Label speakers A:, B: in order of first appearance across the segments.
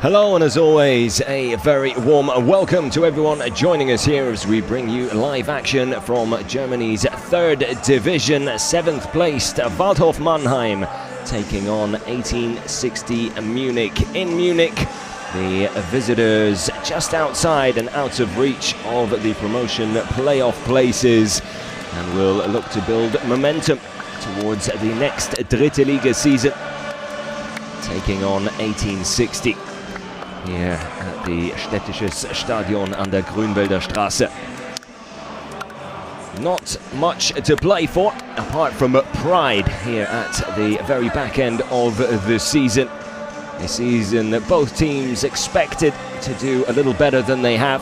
A: Hello, and as always, a very warm welcome to everyone joining us here as we bring you live action from Germany's third division, 7th placed Waldhof Mannheim taking on 1860 Munich. In Munich, the visitors just outside and out of reach of the promotion playoff places, and will look to build momentum towards the next Dritte Liga season, taking on 1860. Here at the Städtisches Stadion an der Grünwälder Straße. Not much to play for, apart from pride here at the very back end of the season. A season that both teams expected to do a little better than they have.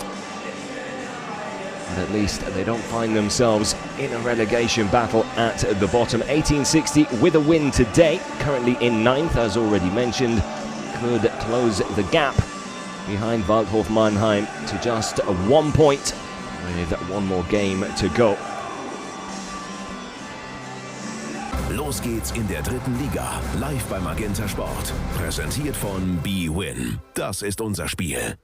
A: But at least they don't find themselves in a relegation battle at the bottom. 1860 with a win today, currently in 9th, as already mentioned, could close the gap behind Waldhof Mannheim to just 1 point with one more game to go.
B: Los geht's in der dritten Liga, live bei Magenta Sport. Präsentiert von bwin. Das ist unser Spiel.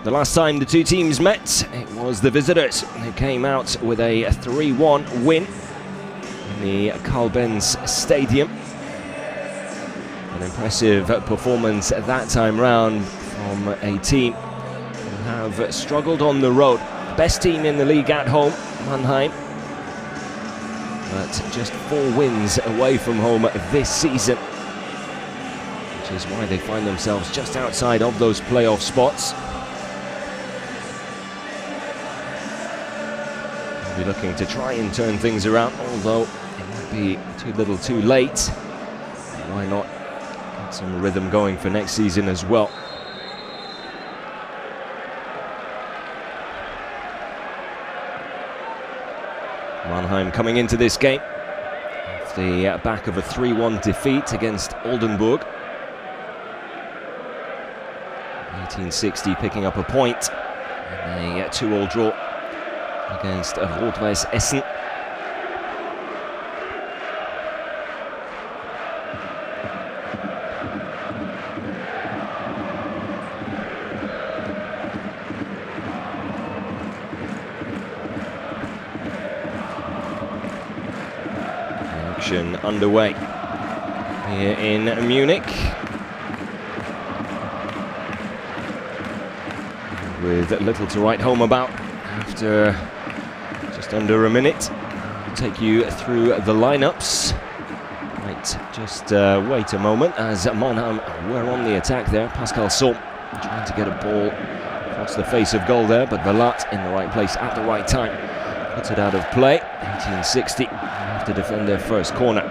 A: The last time the two teams met, it was the visitors who came out with a 3-1 win in the Karl-Benz Stadium. An impressive performance that time round from a team who have struggled on the road. Best team in the league at home, Mannheim, but just 4 wins away from home this season, which is why they find themselves just outside of those playoff spots. They'll be looking to try and turn things around, although it might be too little too late. Why not get some rhythm going for next season as well? Mannheim coming into this game off the back of a 3-1 defeat against Oldenburg. 1860 picking up a point in a 2-2 draw against Rot-Weiß Essen. Underway here in Munich, with little to write home about after just under a minute. I'll take you through the lineups. Right, just wait a moment as Mannheim were on the attack there. Pascal Sohm trying to get a ball across the face of goal there, but Velat in the right place at the right time puts it out of play. 1860 have to defend their first corner.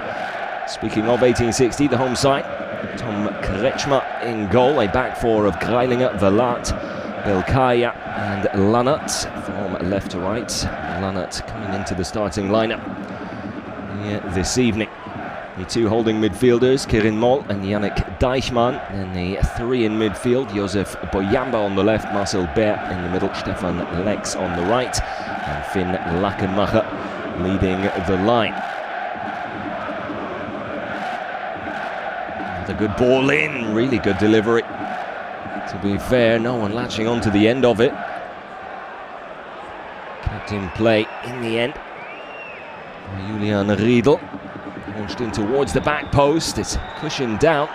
A: Speaking of 1860, the home side, Tom Kretschmer in goal, a back four of Greilinger, Velat, Belkaya and Lannert from left to right. Lannert coming into the starting lineup here this evening. The two holding midfielders, Kirin Moll and Yannick Deichmann. Then the 3 in midfield, Josef Boyamba on the left, Marcel Baer in the middle, Stefan Lex on the right, and Finn Lackenmacher leading the line. A good ball in, really good delivery. To be fair, no one latching on to the end of it. Kept in play in the end. Julian Riedel launched in towards the back post. It's cushioned down.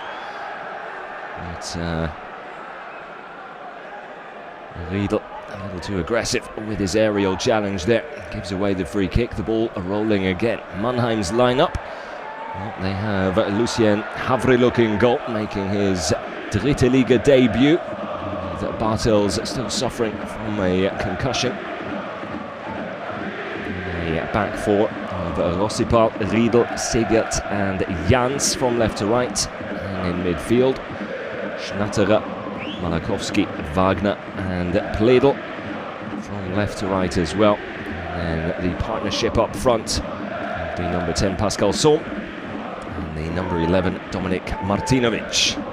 A: But Riedel a little too aggressive with his aerial challenge there. Gives away the free kick. The ball rolling again. Mannheim's lineup. Well, they have Lucien Havriluk in goal, making his Dritte Liga debut. Bartels still suffering from a concussion. A back four of Rossipal, Riedel, Segert and Jans from left to right. And in midfield, Schnatterer, Malakowski, Wagner and Pledel from left to right as well. And then the partnership up front, the number 10 Pascal Sohm and the number 11 Dominik Martinovic.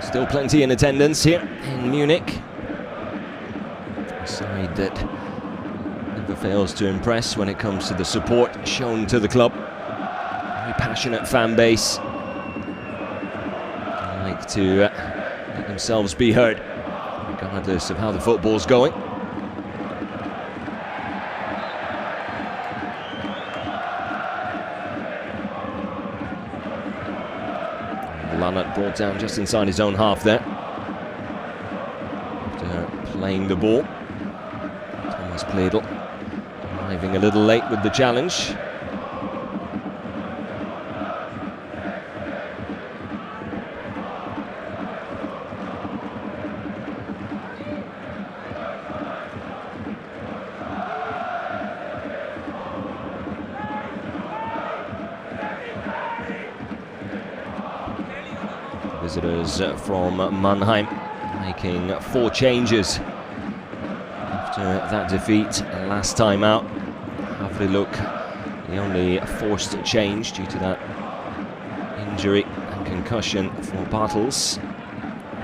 A: Still plenty in attendance here in Munich. A side that never fails to impress when it comes to the support shown to the club. Very passionate fan base. They like to let themselves be heard, regardless of how the football's going. Lannert brought down just inside his own half there. After playing the ball. Thomas Pledel arriving a little late with the challenge. Visitors from Mannheim making 4 changes after that defeat last time out. Havriluk, the only forced change due to that injury and concussion for Bartels.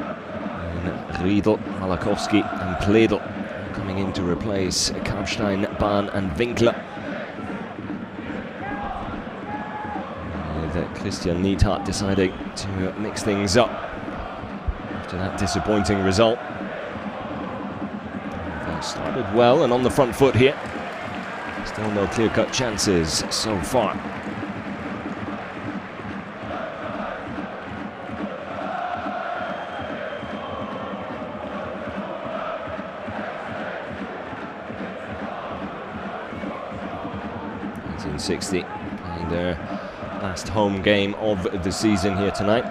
A: And Riedel, Malakowski and Pledel coming in to replace Karpstein, Bahn and Winkler. Christian Neidhardt deciding to mix things up after that disappointing result. They started well and on the front foot here. Still no clear-cut chances so far. .60 playing their last home game of the season here tonight.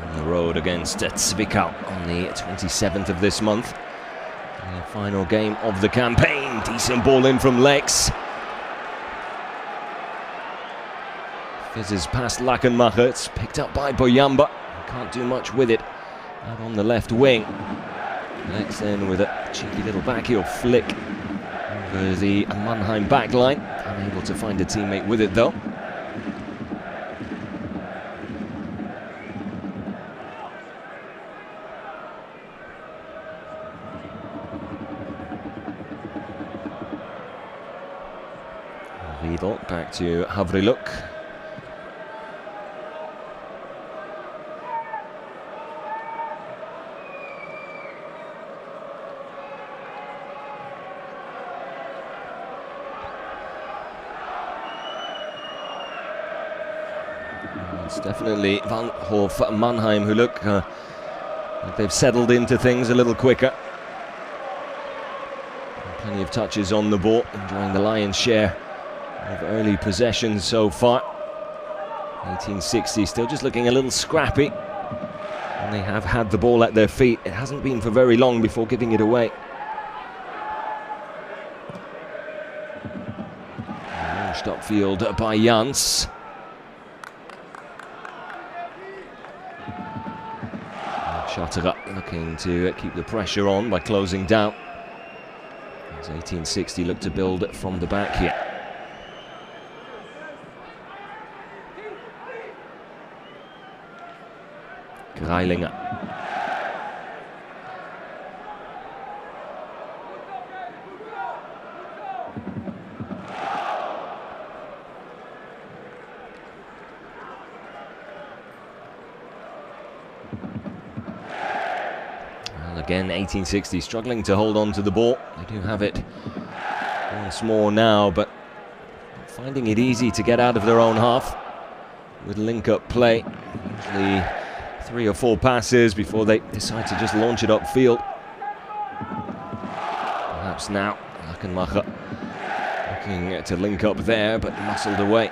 A: On the road against Zwickau on the 27th of this month. The final game of the campaign. Decent ball in from Lex. Fizzes past Lachenmacher. It's picked up by Boyamba. Can't do much with it out on the left wing. Lex then with a cheeky little backheel flick over the Mannheim backline. Unable to find a teammate with it though. Riedel back to Havriluk. It's definitely Waldhof Mannheim who look like they've settled into things a little quicker. Plenty of touches on the ball, enjoying the lion's share of early possession so far. 1860 still just looking a little scrappy. And they have had the ball at their feet. It hasn't been for very long before giving it away. Launched upfield by Jans. Schatterer looking to keep the pressure on by closing down. As 1860 look to build from the back here. Greilinger. Again, 1860 struggling to hold on to the ball. They do have it once more now, but finding it easy to get out of their own half with link-up play. Usually 3 or 4 passes before they decide to just launch it upfield. Perhaps now, Lachenmacher looking to link up there, but muscled away.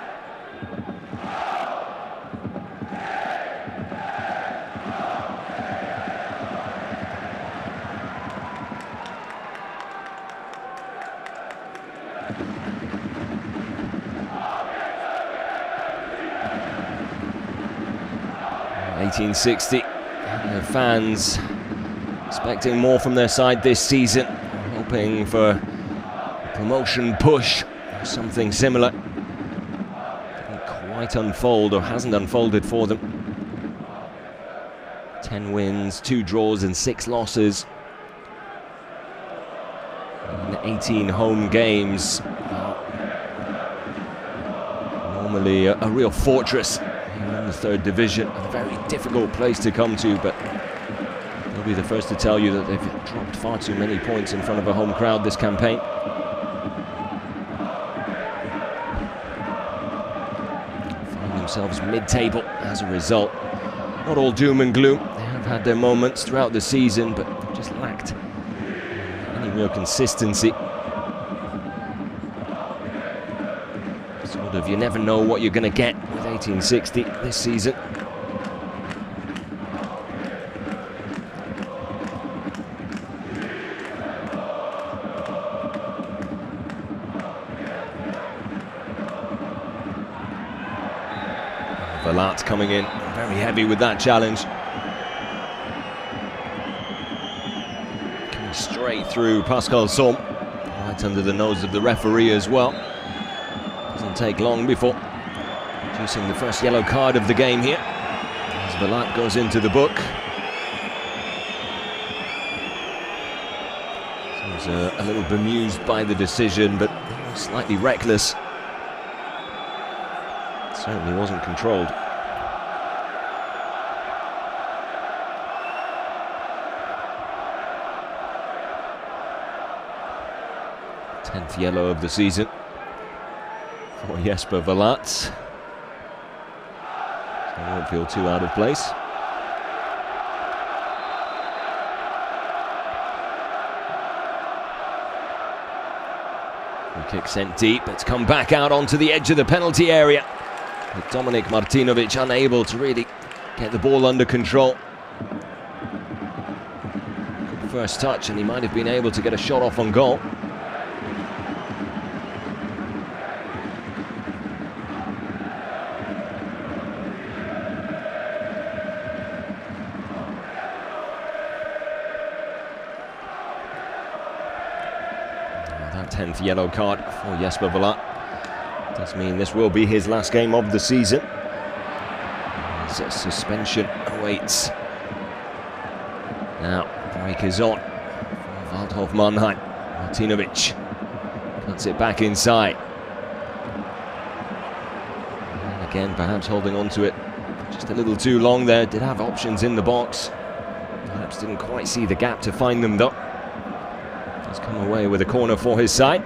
A: .1860, the fans expecting more from their side this season, hoping for a promotion push or something similar. Didn't quite unfold, or hasn't unfolded for them. 10 wins, 2 draws and 6 losses. In 18 home games. Normally a real fortress here in the 3rd division. A very difficult place to come to, but they'll be the first to tell you that they've dropped far too many points in front of a home crowd this campaign. Find themselves mid-table as a result. Not all doom and gloom. They have had their moments throughout the season, but they've just lacked any real consistency. Sort of, you never know what you're going to get with 1860 this season. Verlat coming in very heavy with that challenge. Coming straight through Pascal Somme, right under the nose of the referee as well. Doesn't take long before producing the first yellow card of the game here, as Verlat goes into the book. Seems a little bemused by the decision, but slightly reckless. Certainly wasn't controlled. 10th yellow of the season for Jesper Verlat. So he won't feel too out of place. Free kick sent deep. It's come back out onto the edge of the penalty area. With Dominik Martinovic unable to really get the ball under control. Good first touch, and he might have been able to get a shot off on goal. That 10th yellow card for Jesper Verlat does mean this will be his last game of the season. His suspension awaits. Now, break is on for Waldhof Mannheim. Martinovic cuts it back inside. And again, perhaps holding on to it just a little too long there. Did have options in the box. Perhaps didn't quite see the gap to find them though. He's come away with a corner for his side.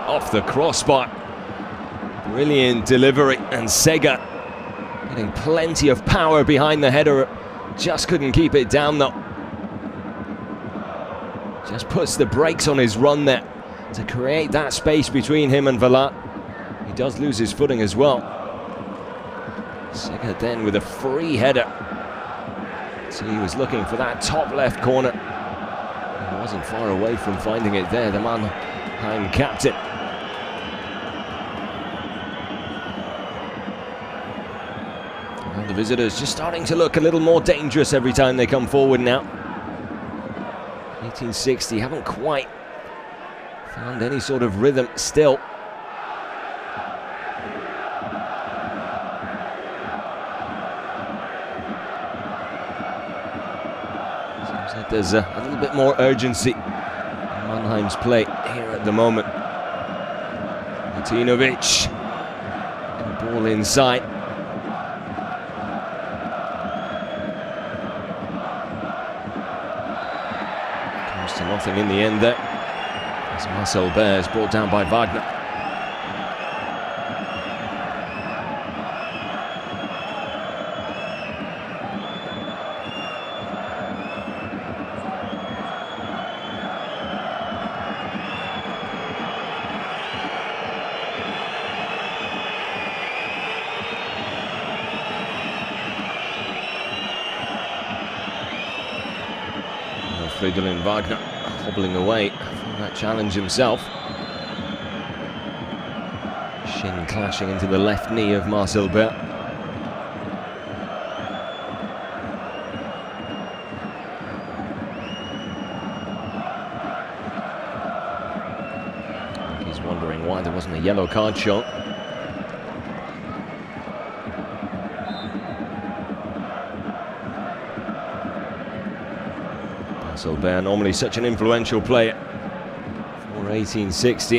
A: Off the crossbar. Brilliant delivery, and Sega getting plenty of power behind the header. Just couldn't keep it down though. Just puts the brakes on his run there to create that space between him and Verlat. He does lose his footing as well. Sega then with a free header. So he was looking for that top left corner. He wasn't far away from finding it there, the Mannheim captain. And the visitors just starting to look a little more dangerous every time they come forward now. 1860 haven't quite found any sort of rhythm still. Seems like there's a little bit more urgency in Mannheim's play here at the moment. Martinovic, good ball inside. To nothing in the end there, as Marcel Baer is brought down by Wagner. Friedhelin Wagner hobbling away from that challenge himself. Shin clashing into the left knee of Marcel Baer. why there wasn't a yellow card shown. Bear, normally such an influential player for 1860.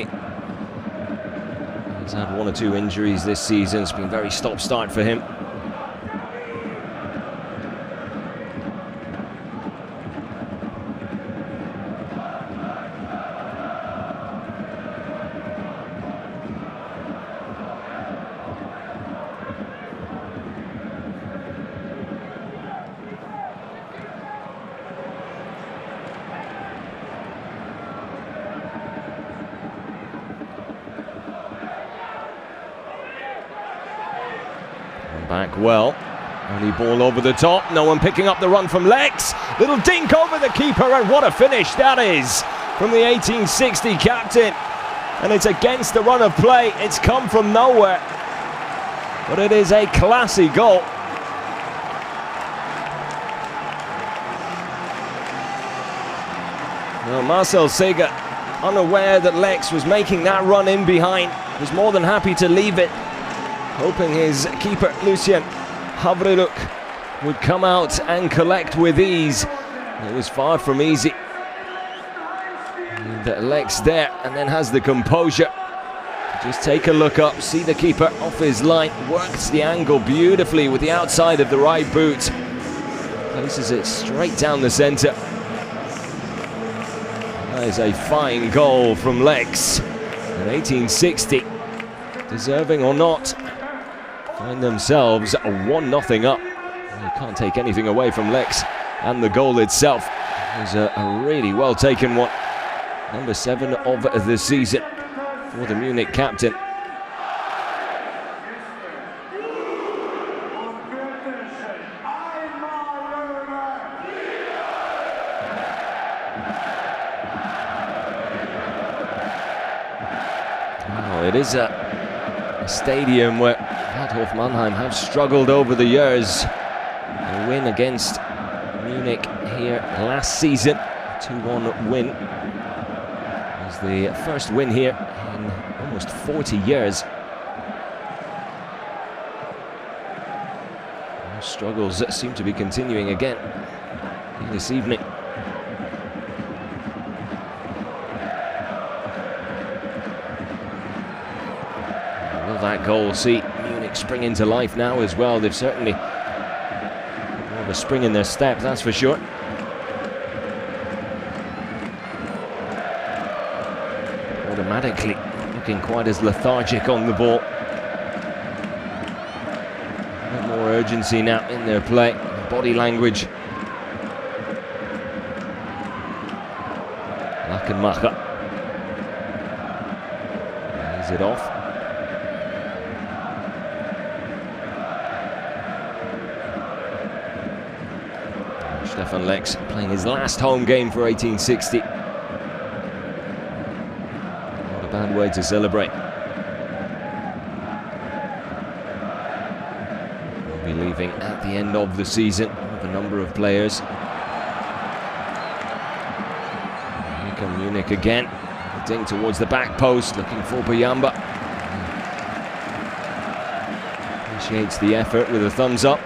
A: He's had one or two injuries this season. It's been very stop-start for him. Back well, only ball over the top, no one picking up the run from Lex. Little dink over the keeper, and what a finish that is from the 1860 captain. And it's against the run of play, it's come from nowhere, but it is a classy goal. Now Marcel Seger, unaware that Lex was making that run in behind, was more than happy to leave it, hoping his keeper, Lucien Havriluk, would come out and collect with ease. It was far from easy. And Lex there, and then has the composure. Just take a look up, see the keeper off his line, works the angle beautifully with the outside of the right boot. Places it straight down the centre. That is a fine goal from Lex. In 1860, deserving or not, find themselves a 1-0 up. You can't take anything away from Lex, and the goal itself was a really well taken one. Number 7 of the season for the Munich captain. Oh, it is a stadium where Waldhof Mannheim have struggled over the years. A win against Munich here last season, 2-1 win. It was the first win here in almost 40 years. Those struggles seem to be continuing again this evening. Will that goal see Munich spring into life now as well? They've certainly more of a spring in their step, that's for sure. Automatically looking quite as lethargic on the ball. A bit more urgency now in their play, body language. Lackenmacher lays it off. Stefan Lex playing his last home game for 1860. Not a bad way to celebrate. We'll be leaving at the end of the season with a number of players. Here come Munich again. Ding towards the back post, looking for Buyamba. Appreciates the effort with a thumbs up.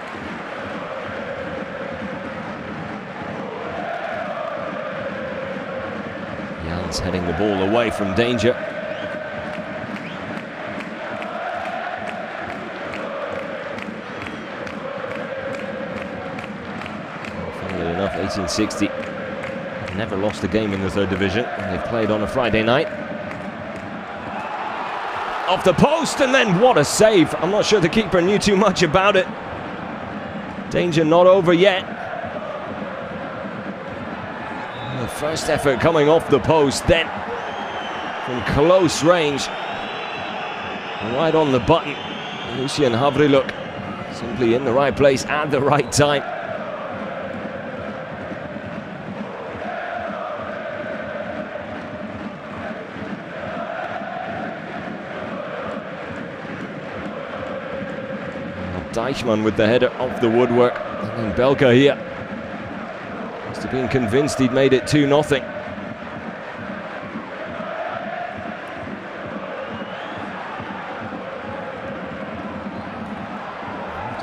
A: Heading the ball away from danger. Funnily enough, 1860 never lost a game in the third division. They've played on a Friday night. Off the post, and then what a save. I'm not sure the keeper knew too much about it. Danger not over yet. First effort coming off the post, then from close range, right on the button. Lucien Havriluk simply in the right place at the right time. Deichmann with the header off the woodwork, and then Belka here. Must have been convinced he'd made it 2-0.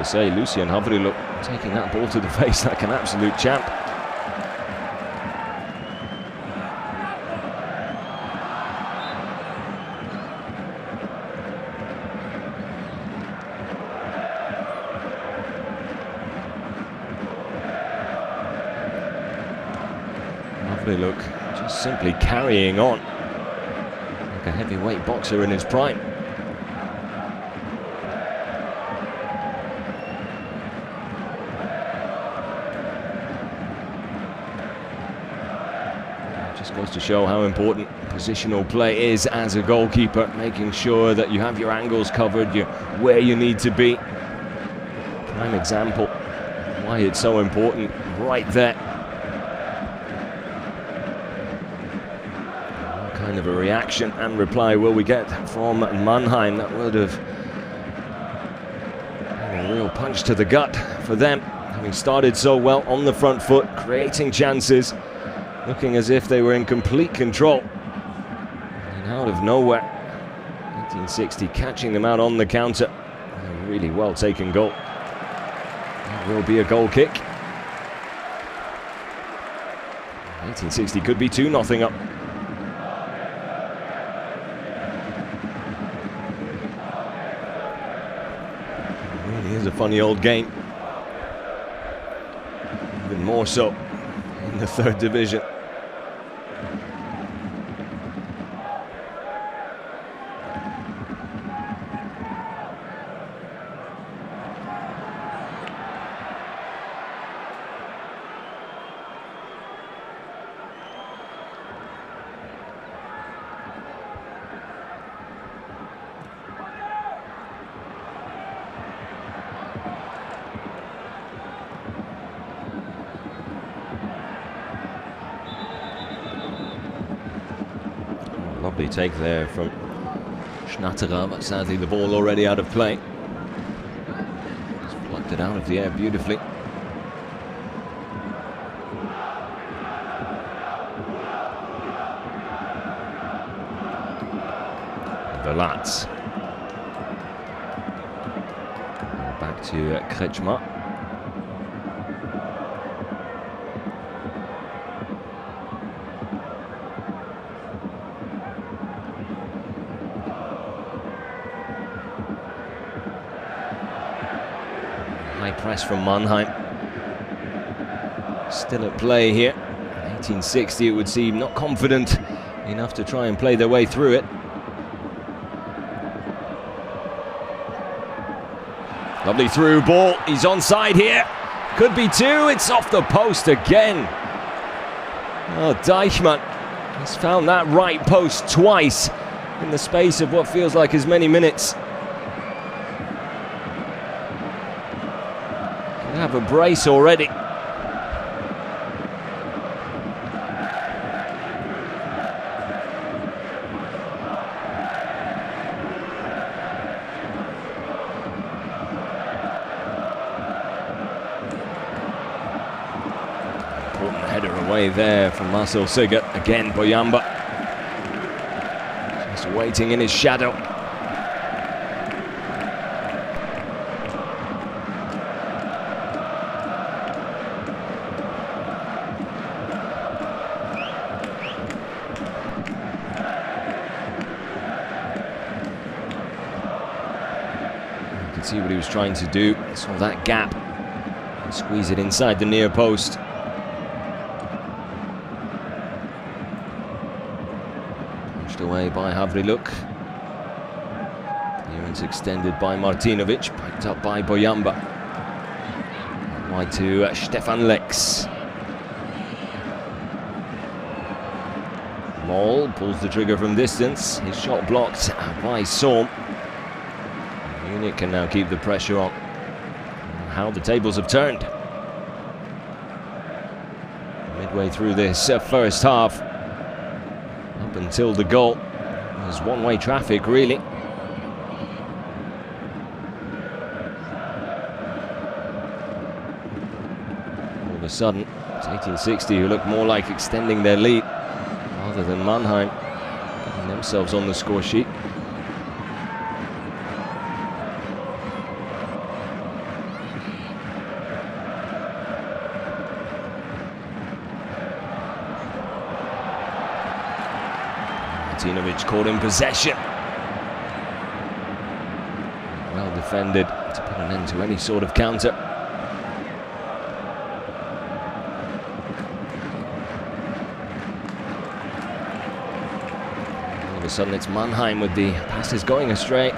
A: say, Lucien Havriluk taking that ball to the face like an absolute champ. Havriluk just simply carrying on like a heavyweight boxer in his prime. Goes to show how important positional play is as a goalkeeper, making sure that you have your angles covered, you're where you need to be. Prime example why it's so important right there. What kind of a reaction and reply will we get from Mannheim? That would have been a real punch to the gut for them, having started so well on the front foot, creating chances, looking as if they were in complete control. And out of nowhere, 1860 catching them out on the counter. A really well taken goal. That will be a goal kick. 1860 could be 2-0 up. It really is a funny old game. Even more so in the 3rd division. Lovely take there from Schnatterer, but sadly the ball already out of play. Just plucked it out of the air beautifully. Verlatz. Back to Kretschmer. High press from Mannheim. Still at play here. 1860, it would seem, not confident enough to try and play their way through it. Lovely through ball. He's onside here. Could be 2. It's off the post again. Oh, Deichmann has found that right post twice in the space of what feels like as many minutes. Have a brace already. Important header away there from Marcel Sigert. Again, Boyamba just waiting in his shadow. See what he was trying to do. Saw that gap. Squeeze it inside the near post. Pushed away by Havriluk. Clearance extended by Martinovic. Picked up by Boyamba. Wide to Stefan Lex. Moll pulls the trigger from distance. His shot blocked by Sorm. Munich can now keep the pressure on. How the tables have turned. Midway through this first half, up until the goal, it was one-way traffic really. All of a sudden, it's 1860 who look more like extending their lead rather than Mannheim getting themselves on the score sheet. Martinovic caught in possession. Well defended to put an end to any sort of counter. All of a sudden it's Mannheim with the passes going astray.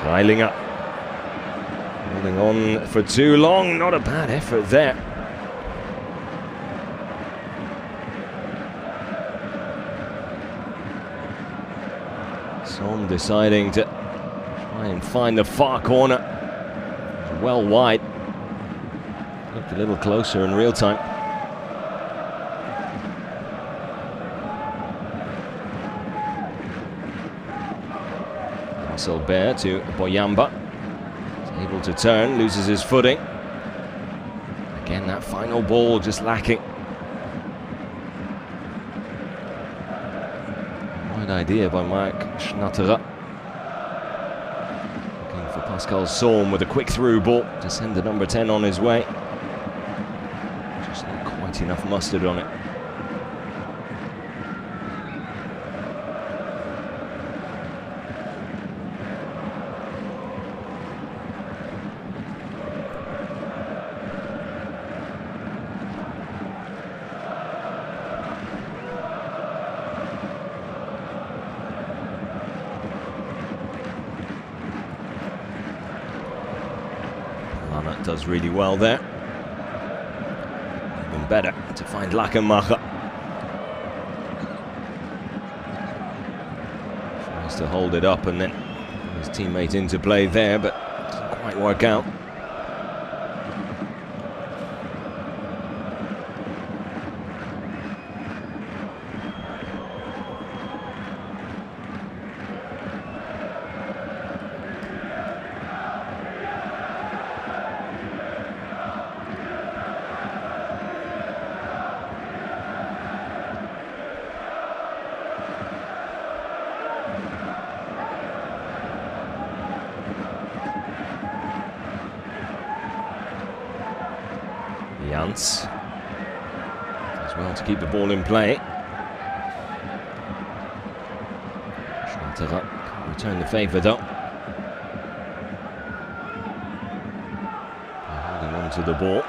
A: Reilinger holding on for too long, not a bad effort there. Son deciding to try and find the far corner. Well wide. Looked a little closer in real time. Silbert to Boyamba. He's able to turn, loses his footing. Again, that final ball just lacking. Wide idea by Mark Schnatterer. Looking for Pascal Sohm with a quick through ball to send the number 10 on his way. Just not quite enough mustard on it. Does really well there. Even better to find Lachenmacher. Tries to hold it up and then his teammate into play there, but doesn't quite work out. Jans as well to keep the ball in play. Schnatterer can return the favour though. Holding on to the ball.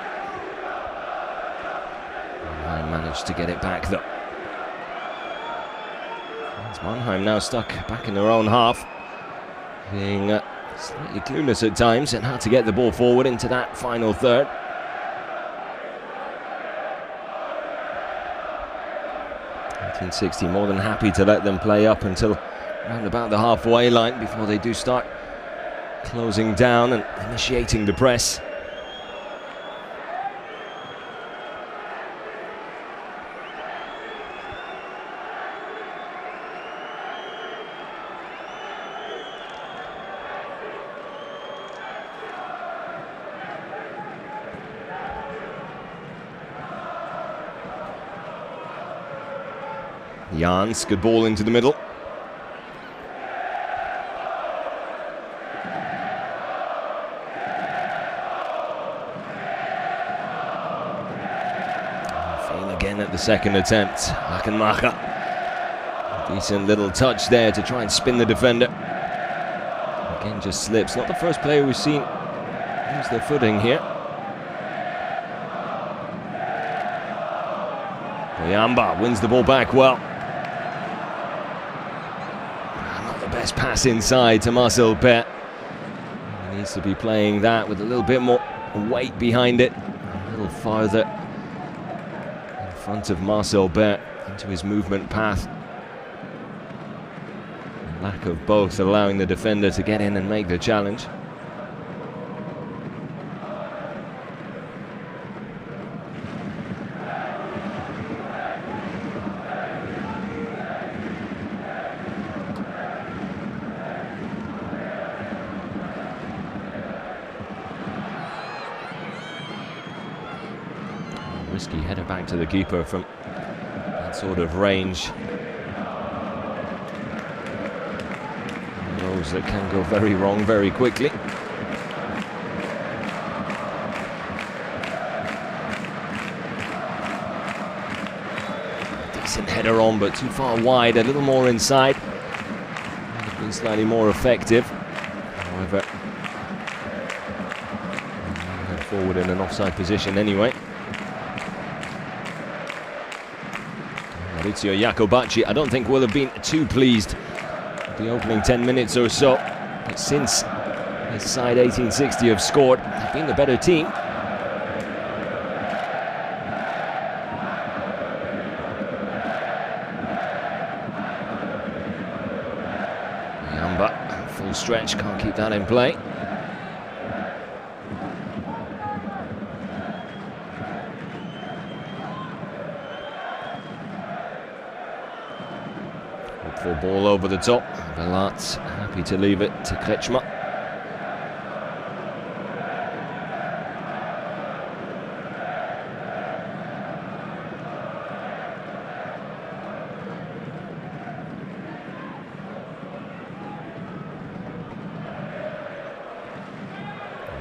A: Mannheim managed to get it back though. It's Mannheim now stuck back in their own half, being slightly clueless at times and how to get the ball forward into that final third. 1960 more than happy to let them play up until around about the halfway line before they do start closing down and initiating the press. Jans, good ball into the middle. Fail again at the second attempt. Lachenmacher. Decent little touch there to try and spin the defender. Again, just slips. Not the first player we've seen lose their footing here. Boyamba wins the ball back well. Best pass inside to Marcel Bert. He needs to be playing that with a little bit more weight behind it, a little farther in front of Marcel Bert into his movement path. The lack of both allowing the defender to get in and make the challenge. Risky header back to the keeper from that sort of range. those that can go very wrong very quickly. Decent header on, but too far wide, a little more inside. Might have been slightly more effective. However, head forward in an offside position anyway. Maurizio Jacobacci, I don't think will have been too pleased with the opening 10 minutes or so. But since his side 1860 have scored, they've been the better team. Yamba, full stretch, can't keep that in play. Hopeful ball over the top. Velat's happy to leave it to Kretschmer.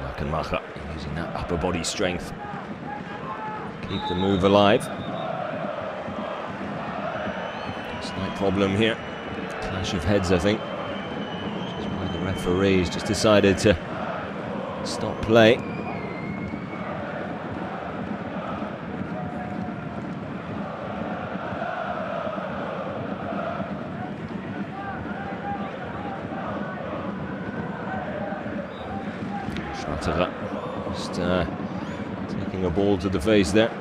A: Lakenmacher using that upper body strength. Keep the move alive. Slight problem here. Clash of heads, I think. Which is why the referee's just decided to stop play. Schnatterer just taking a ball to the face there.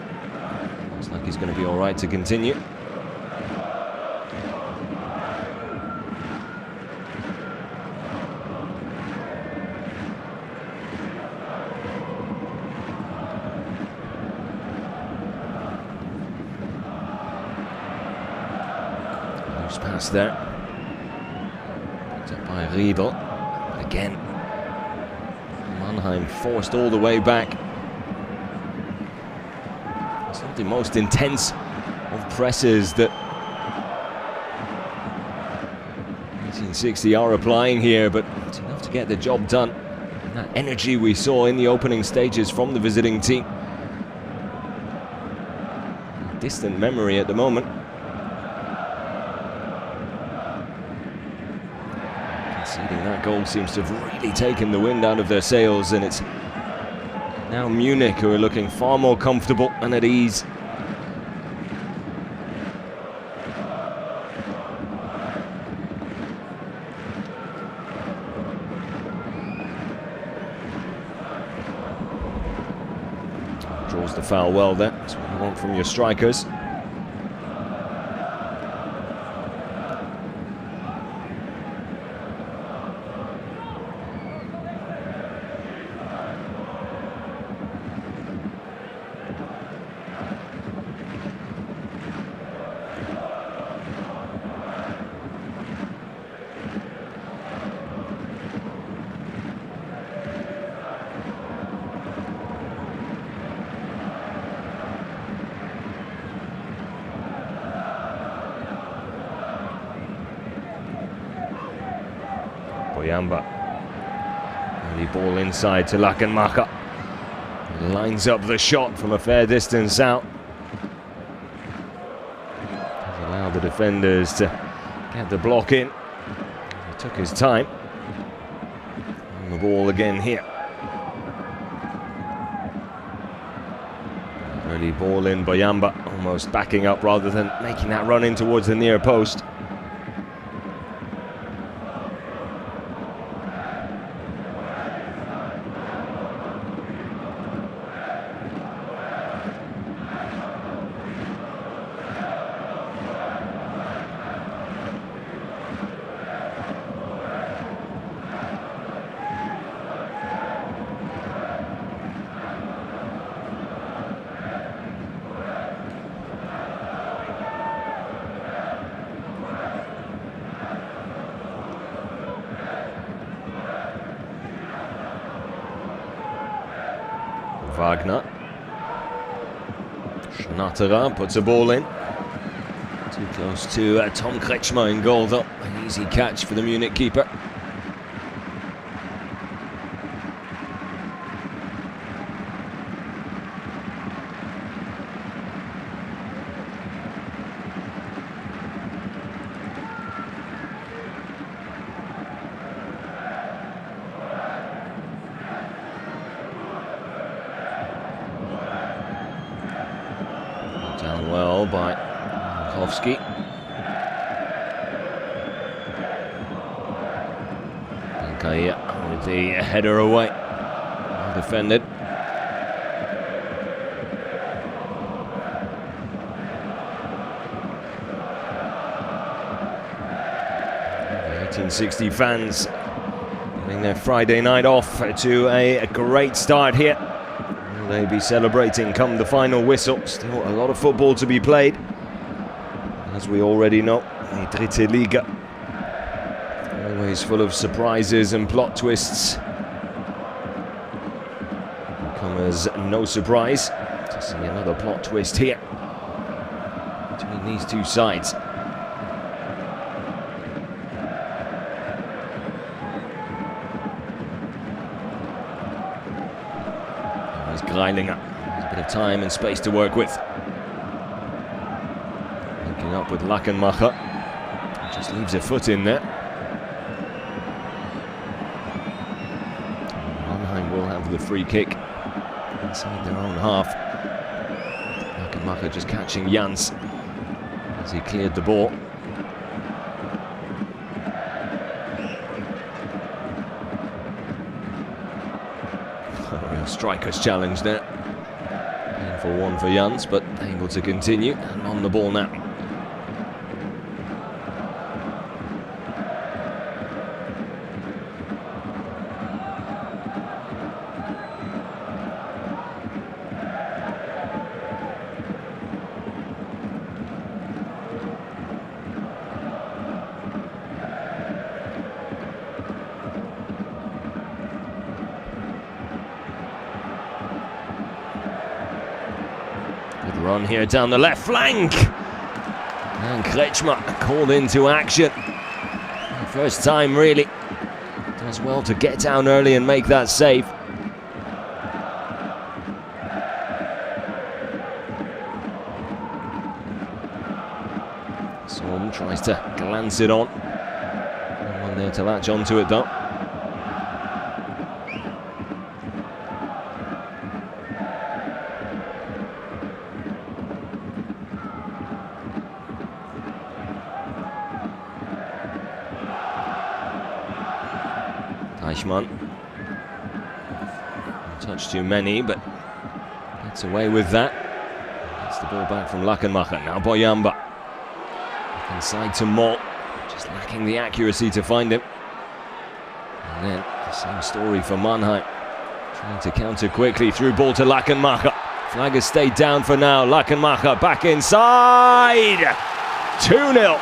A: Looks like he's going to be all right to continue. Pass there. Picked up by Riedel. Again, Mannheim forced all the way back. It's not the most intense of presses that 1860 are applying here, but it's enough to get the job done. And that energy we saw in the opening stages from the visiting team. Distant memory at the moment. Conceding that goal seems to have really taken the wind out of their sails, and it's now Munich who are looking far more comfortable and at ease. Draws the foul well there. That's what you want from your strikers. Boyamba. Early ball inside to Lakenmacher. Lines up the shot from a fair distance out. Has allowed the defenders to get the block in. He took his time. On the ball again here. Early ball in, Boyamba almost backing up rather than making that run in towards the near post. Wagner. Schnatterer puts a ball in. Too close to Tom Kretschmer in goal though. An easy catch for the Munich keeper. by Waldhof. With the header away. Well defended. The 1860 fans getting their Friday night off to a great start here. Will they be celebrating come the final whistle? Still a lot of football to be played. As we already know, the Dritte Liga. Always full of surprises and plot twists. Come as no surprise to see another plot twist here between these two sides. There's Greilinger. There's a bit of time and space to work with. Linking up with Lachenmacher. Just leaves a foot in there. Will have the free kick inside their own half. Lachenmacher just catching Jans as he cleared the ball. A real striker's challenge there. Painful one for Jans, but able to continue and on the ball now. Good run here down the left flank. And Kretschmer called into action. First time really. Does well to get down early and make that save. Storm tries to glance it on. No one there to latch onto it though. Eichmann. Touch too many, but gets away with that. Gets the ball back from Lachenmacher. Now Boyamba. Inside to Moll. Just lacking the accuracy to find him. And then the same story for Mannheim. Trying to counter quickly. Through ball to Lachenmacher. Flag has stayed down for now. Lachenmacher back inside. 2-0.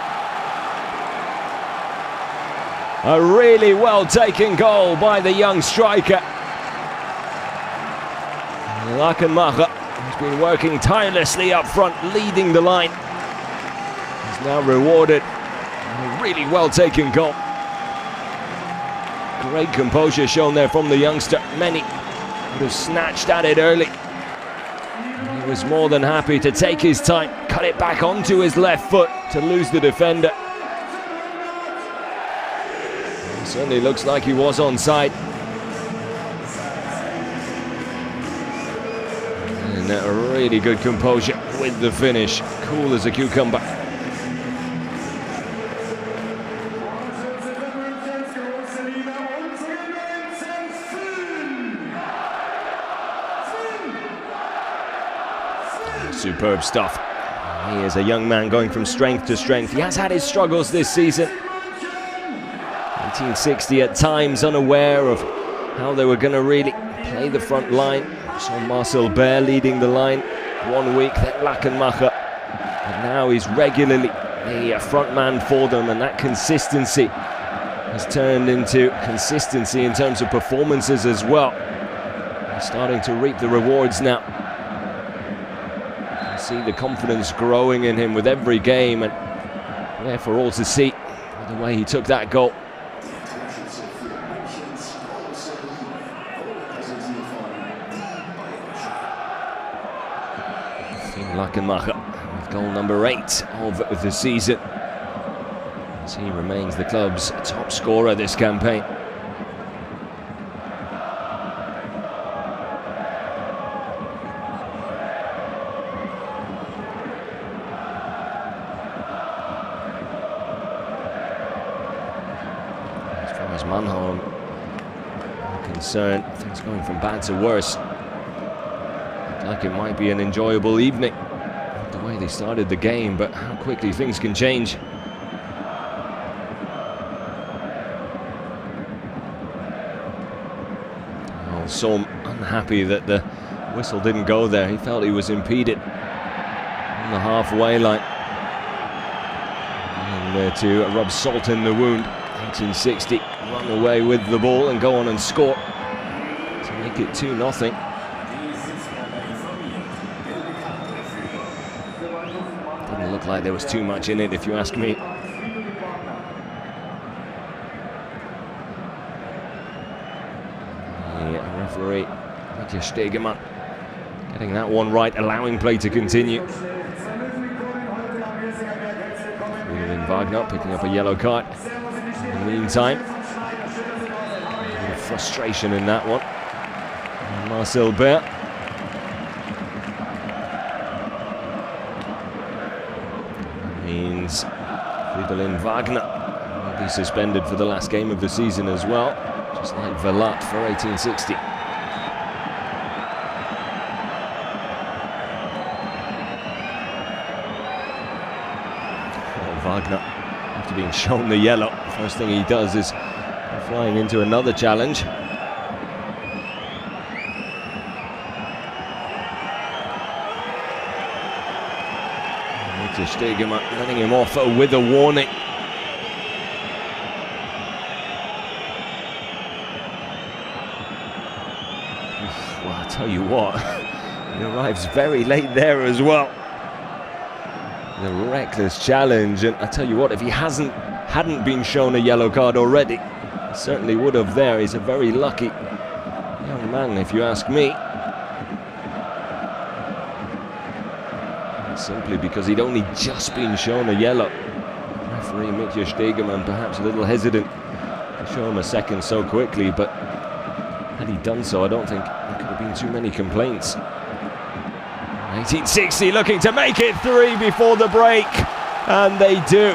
A: A really well-taken goal by the young striker. Lachenmacher has been working tirelessly up front, leading the line. He's now rewarded a really well-taken goal. Great composure shown there from the youngster. Many would have snatched at it early. He was more than happy to take his time, cut it back onto his left foot to lose the defender. Certainly looks like he was onside. And a really good composure with the finish. Cool as a cucumber. Superb stuff. He is a young man going from strength to strength. He has had his struggles this season. 1860 at times unaware of how they were going to really play the front line. Saw Marcel Baer leading the line 1 week, then Lachenmacher. And now he's regularly the front man for them, and that consistency has turned into consistency in terms of performances as well. He's starting to reap the rewards now. You see the confidence growing in him with every game, and there for all to see the way he took that goal. Lachenmacher with goal number 8 of the season, as he remains the club's top scorer this campaign. as Mannheim are concerned, things going from bad to worse. Looked like it might be an enjoyable evening, the way they started the game, but how quickly things can change. Well, Solm unhappy that the whistle didn't go there. He felt he was impeded on the halfway line. And there to rub salt in the wound. 1860 run away with the ball and go on and score to make it 2-0. Didn't look like there was too much in it, if you ask me. The referee, Matchday, getting that one right, allowing play to continue. Wagner picking up a yellow card. In the meantime, a bit of frustration in that one. And Marcel Baer. Means Fridolin Wagner will be suspended for the last game of the season as well, just like Velat for 1860. Wagner, after being shown the yellow, first thing he does is flying into another challenge. Matchday letting him off with a warning. Well, I tell you what, he arrives very late there as well. The reckless challenge, and I tell you what, if he hadn't been shown a yellow card already, he certainly would have there. He's a very lucky young man, if you ask me. Simply because he'd only just been shown a yellow. Referee Matchday perhaps a little hesitant to show him a second so quickly, but had he done so, I don't think there could have been too many complaints. 1860 looking to make it 3 before the break, and they do.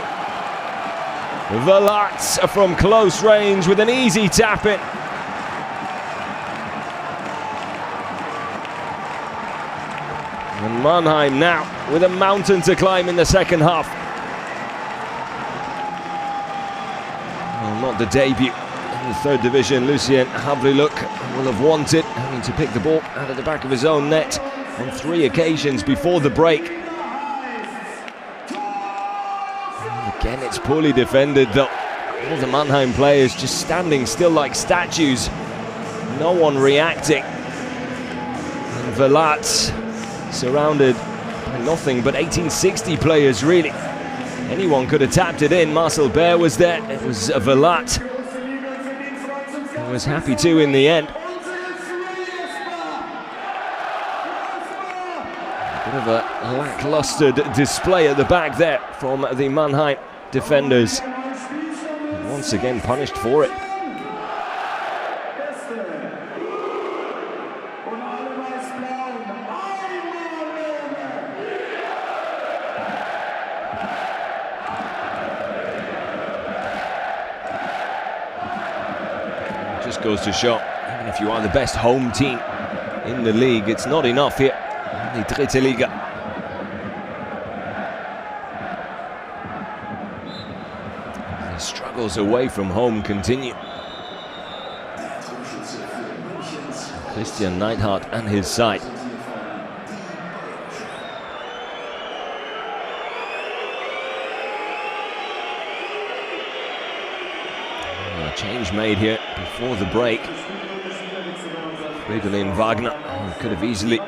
A: Velat from close range with an easy tap-in. And Mannheim now with a mountain to climb in the second half. Well, not the debut in the third division. Lucien Havriluk will have wanted, having to pick the ball out of the back of his own net on 3 occasions before the break. And again, it's poorly defended though. All the Mannheim players just standing still like statues. No one reacting. And Velat surrounded by nothing but 1860 players, really. Anyone could have tapped it in. Marcel Baer was there. It was Velat. He was happy too in the end. Bit of a lackluster display at the back there from the Mannheim defenders. And once again punished for it. It just goes to show, even if you are the best home team in the league, it's not enough here. The Dritte Liga. The struggles away from home continue. Christian Neidhardt and his side. A change made here before the break. Fridolin Wagner could have easily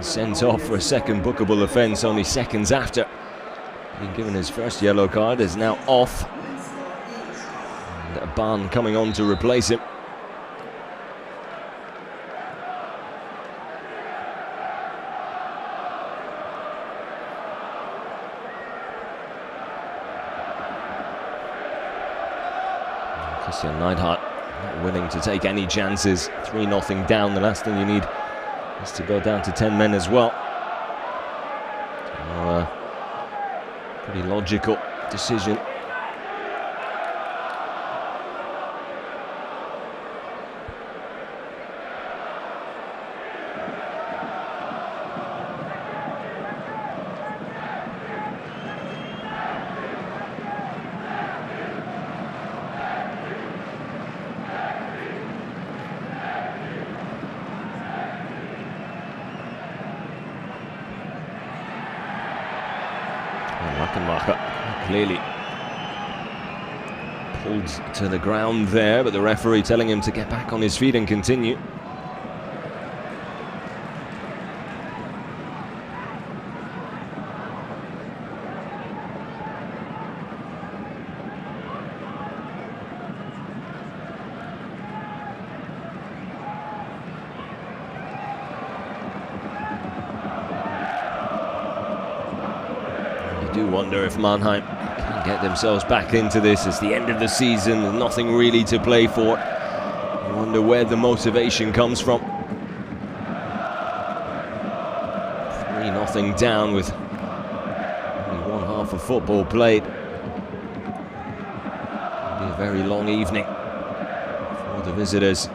A: sent off for a second bookable offence only seconds after being given his first yellow card, is now off. And a Bahn coming on to replace him. Christian Neidhardt not willing to take any chances. 3-0 down. The last thing you need is to go down to 10 men as well. So, pretty logical decision. And Lachenmacher clearly pulled to the ground there, but the referee telling him to get back on his feet and continue. I do wonder if Mannheim can get themselves back into this. It's the end of the season, there's nothing really to play for. I wonder where the motivation comes from. 3-0 down with only one half of football played. It'll be a very long evening for the visitors.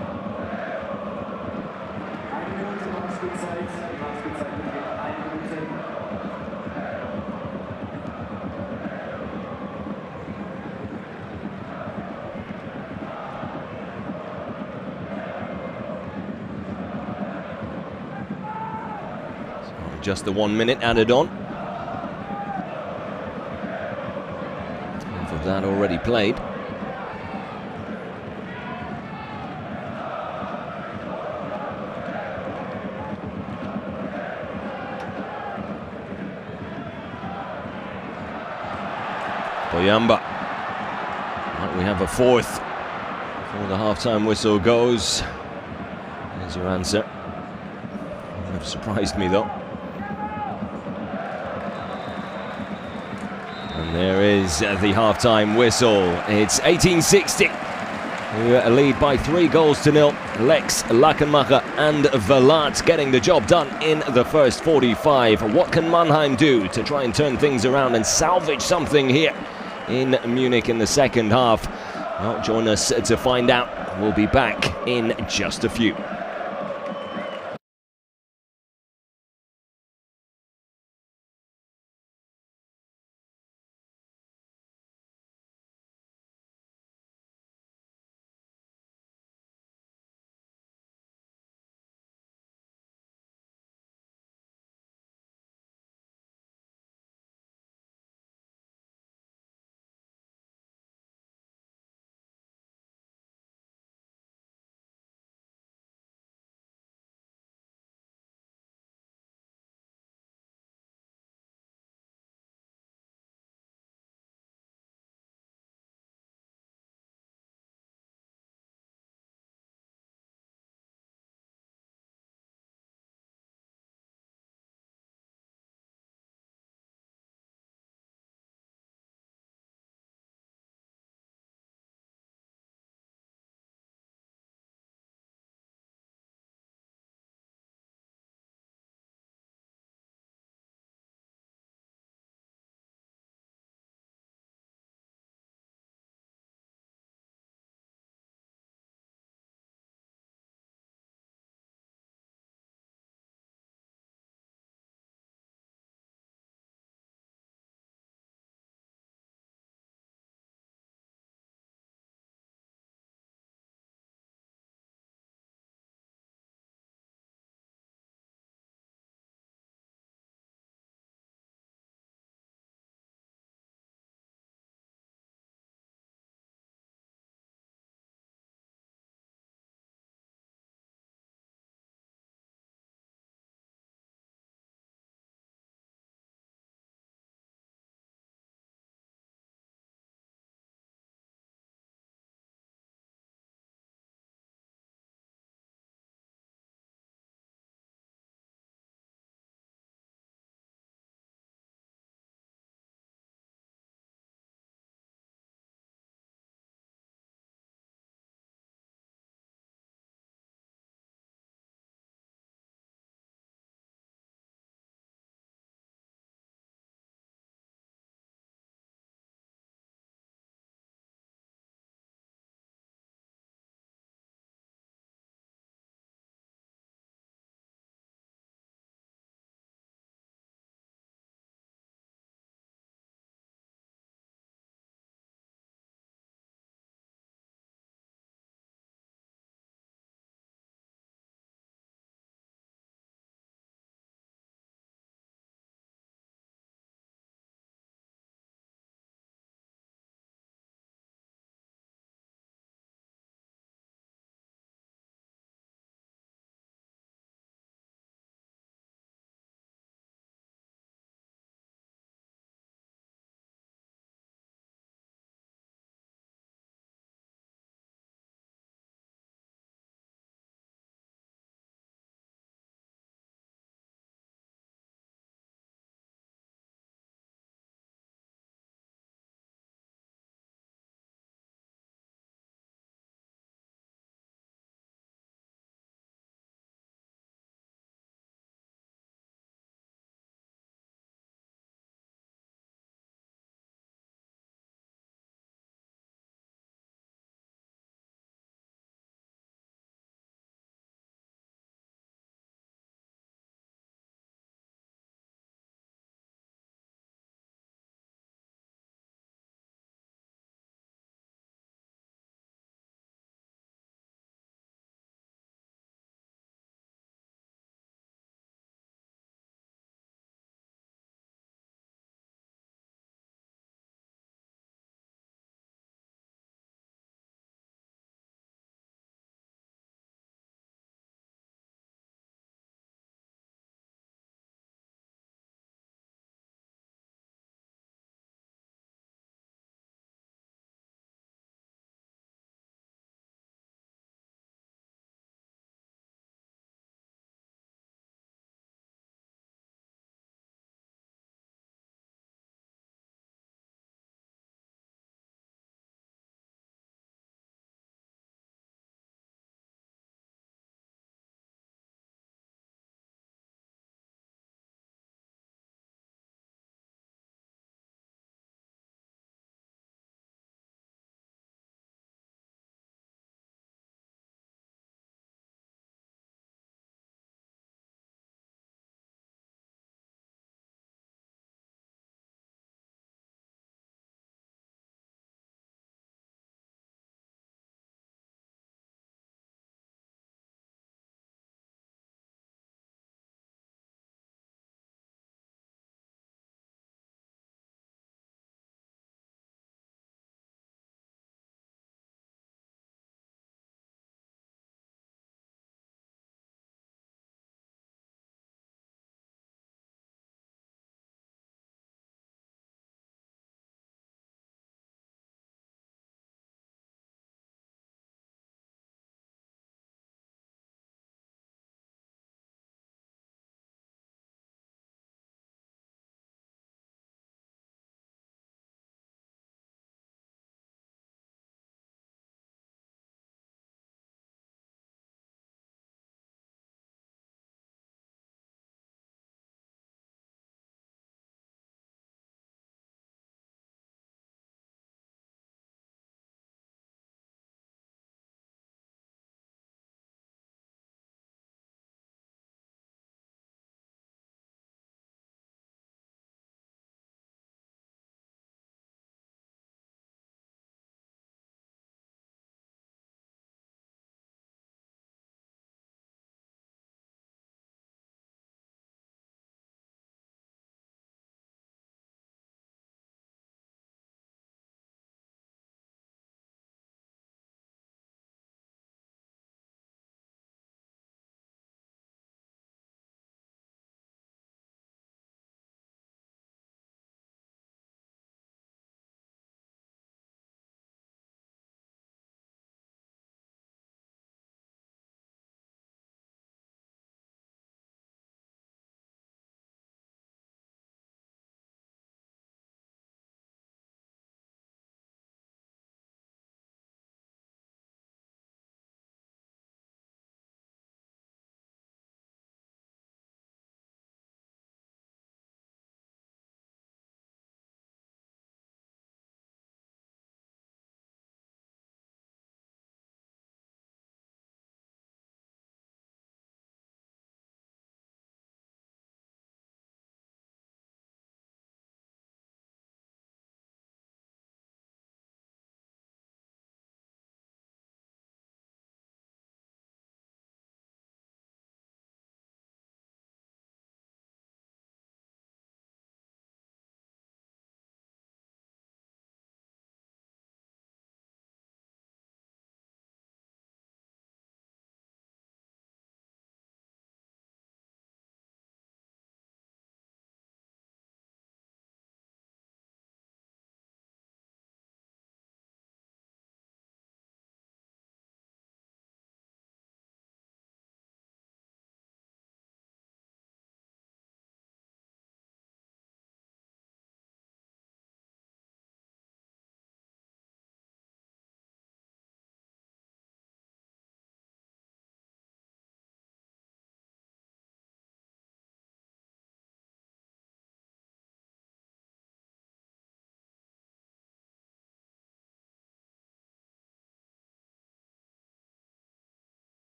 A: Just the 1 minute added on. Half of that already played. Boyamba. Right, we have a fourth before the half-time whistle goes. There's your answer. Would have surprised me though. And there is the half-time whistle. It's 1860. We lead by 3-0. Lex, Lachenmacher and Verlaat getting the job done in the first 45. What can Mannheim do to try and turn things around and salvage something here in Munich in the second half? Well, join us to find out. We'll be back in just a few.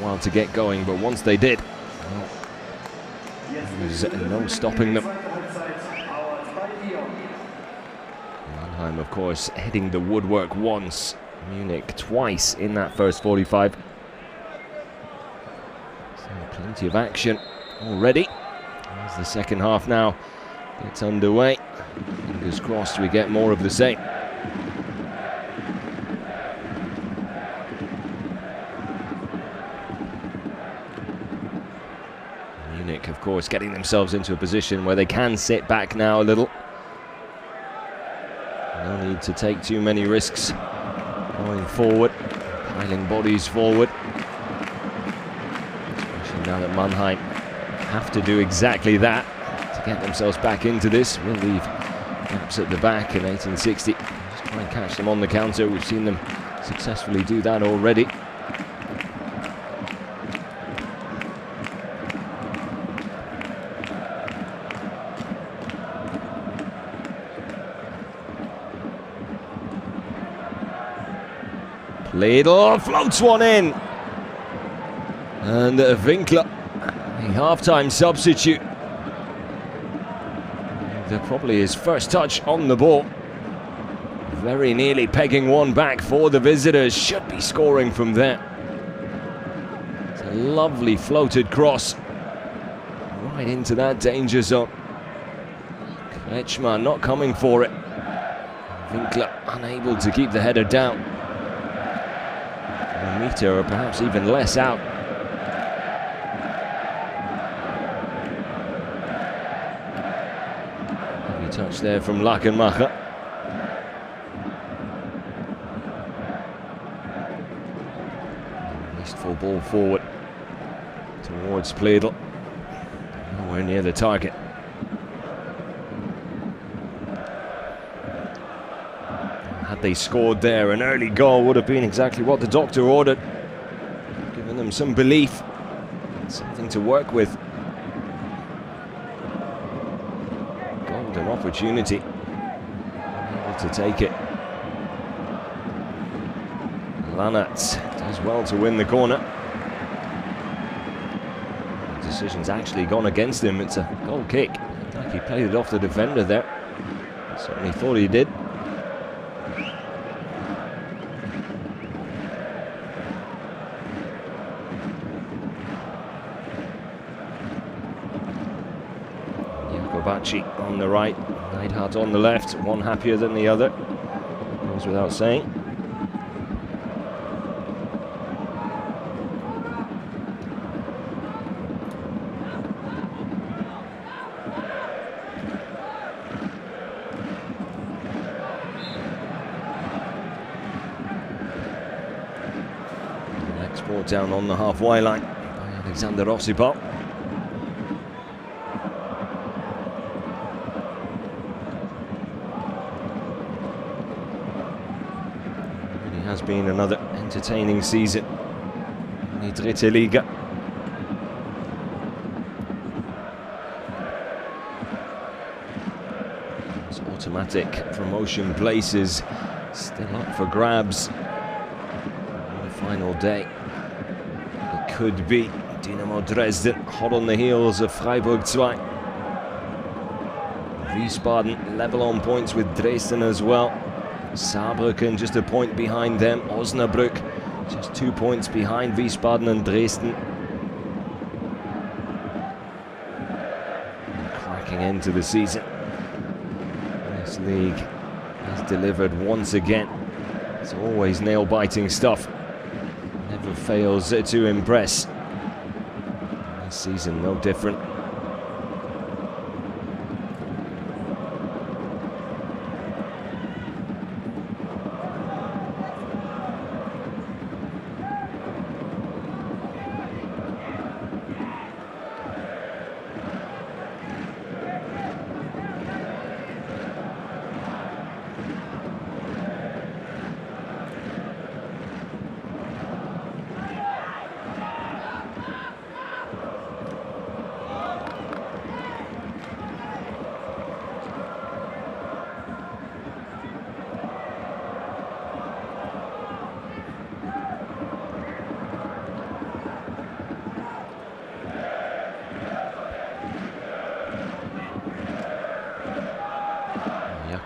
A: while to get going, but once they did, well, there was no stopping them. Mannheim, of course, heading the woodwork once, Munich twice in that first 45. So plenty of action already as the second half now gets underway. Fingers crossed we get more of the same. Munich, of course, getting themselves into a position where they can sit back now a little. No need to take too many risks going forward, piling bodies forward. Especially now that Mannheim have to do exactly that to get themselves back into this. We'll leave gaps at the back in 1860. Just try and catch them on the counter. We've seen them successfully do that already. Ledel floats one in. And Winkler, the half-time substitute. Probably his first touch on the ball. Very nearly pegging one back for the visitors. Should be scoring from there. It's a lovely floated cross. Right into that danger zone. Kretschmer not coming for it. Winkler unable to keep the header down. A metre or perhaps even less out. Heavy touch there from Lachenmacher. Wasteful ball forward towards Pledel. Nowhere near the target. Had they scored there, an early goal would have been exactly what the doctor ordered, giving them some belief, something to work with. Golden opportunity, able to take it. Lannert does well to win the corner. The decision's actually gone against him. It's a goal kick. Like he played it off the defender there. Certainly thought he did. On the right, Neidhardt on the left, one happier than the other, goes without saying. Next ball down on the halfway line by Alexander Ossipal. Has been another entertaining season in the Dritte Liga. Those automatic promotion places still up for grabs on the final day. It could be Dynamo Dresden hot on the heels of Freiburg 2. Wiesbaden level on points with Dresden as well. Saarbrücken just a point behind them. Osnabrück just 2 points behind Wiesbaden and Dresden. Cracking into the season. This league has delivered once again. It's always nail-biting stuff. Never fails to impress. This season no different.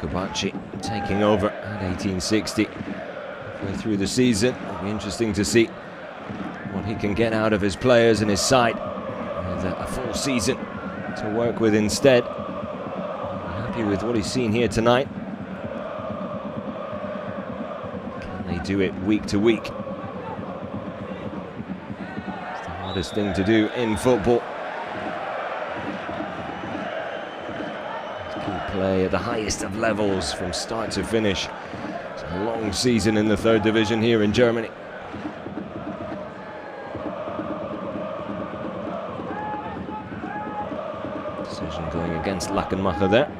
A: Jacobacci taking over at 1860. Halfway through the season, it'll be interesting to see what he can get out of his players and his side with a full season to work with instead. Happy with what he's seen here tonight. Can they do it week to week? It's the hardest thing to do in football. Play at the highest of levels from start to finish. It's a long season in the third division here in Germany. Decision going against Lackenmacher there.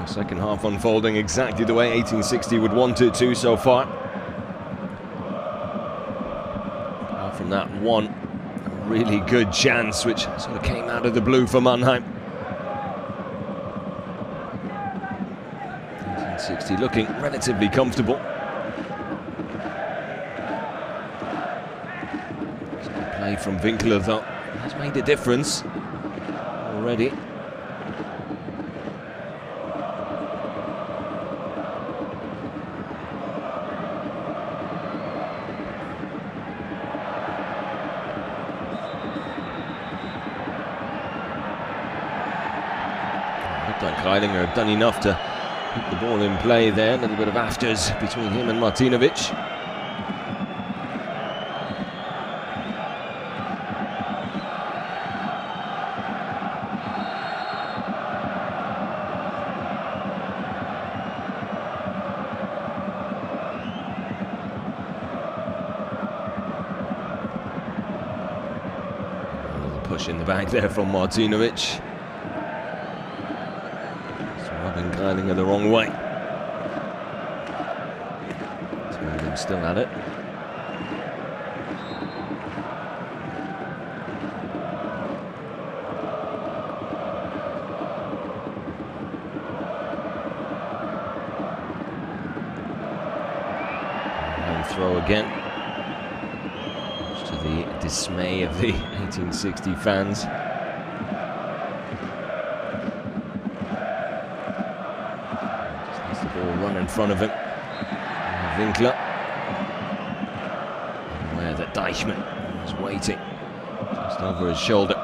A: Second half unfolding exactly the way 1860 would want it to so far. Apart from that one really good chance which sort of came out of the blue for Mannheim. 1860 looking relatively comfortable. Good play from Winkler though has made a difference already. Like Kreilinger have done enough to keep the ball in play there. A little bit of afters between him and Martinovic. A little push in the back there from Martinovic. Kreilinger the wrong way. Two of them still at it. And throw again. Much to the dismay of the 1860 fans. Run in front of him. Winkler. Where that Deichmann was waiting just over his shoulder.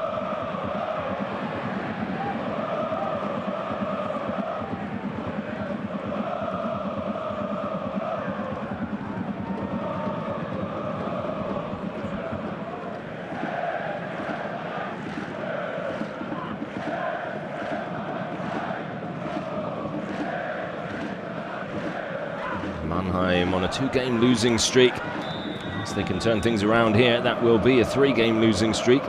A: Mannheim on a 2-game losing streak. Unless they can turn things around here, that will be a 3-game losing streak.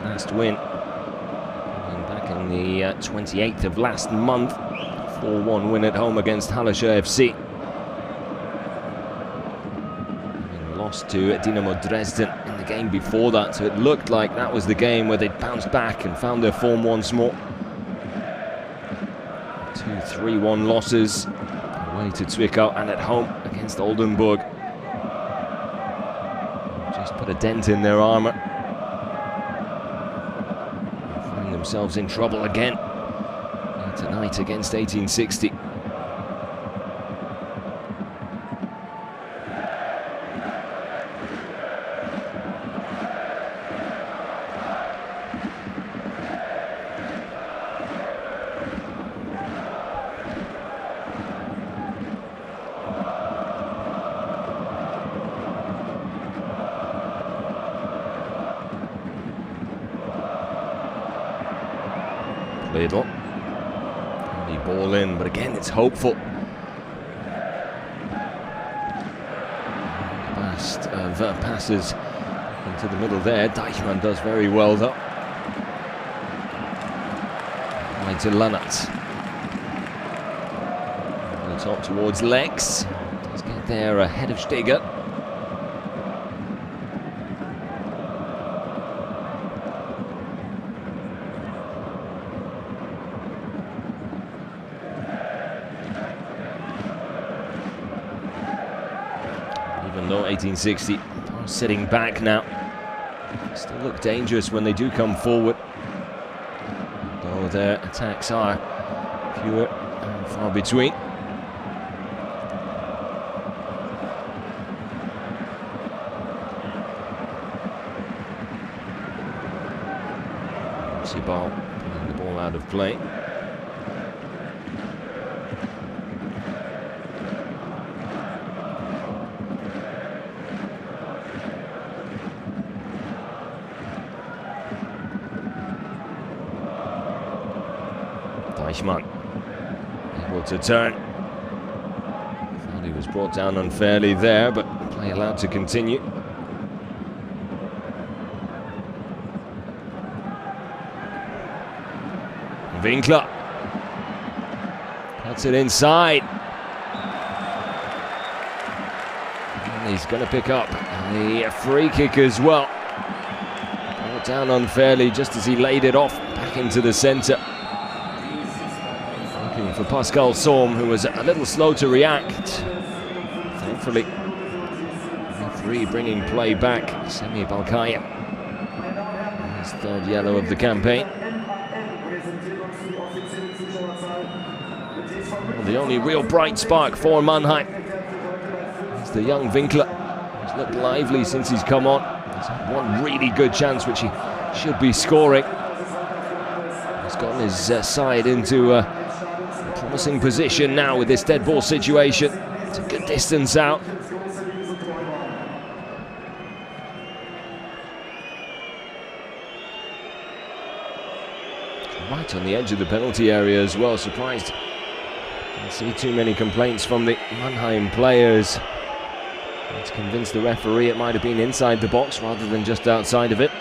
A: Last win back in the 28th of last month. 4-1 win at home against Hallischer FC. Having lost to Dynamo Dresden in the game before that, so it looked like that was the game where they'd bounced back and found their form once more. 2 3-1 losses. Away to Zwickau and at home against Oldenburg. Just put a dent in their armour. Find themselves in trouble again tonight against 1860. Lidl. The ball in, but again it's hopeful. Last of passes into the middle there. Deichmann does very well though. Right to Lannert. On the top towards Lex. Does get there ahead of Steger. 1860 are sitting back now. Still look dangerous when they do come forward, though their attacks are fewer and far between. Ball pulling the ball out of play. Deichmann able to turn. Thought he was brought down unfairly there, but play allowed to continue. Winkler cuts it inside. And he's going to pick up a free kick as well. Brought down unfairly just as he laid it off back into the centre. Looking for Pascal Sorm, who was a little slow to react. Thankfully, referee bringing play back. Semi Balkaya, his third yellow of the campaign. The only real bright spark for Mannheim is the young Winkler. He's looked lively since he's come on. He's had one really good chance which he should be scoring. He's gotten his side into a promising position now with this dead ball situation. It's a good distance out. Right on the edge of the penalty area as well. Surprised. Didn't see too many complaints from the Mannheim players. To convince the referee it might have been inside the box rather than just outside of it.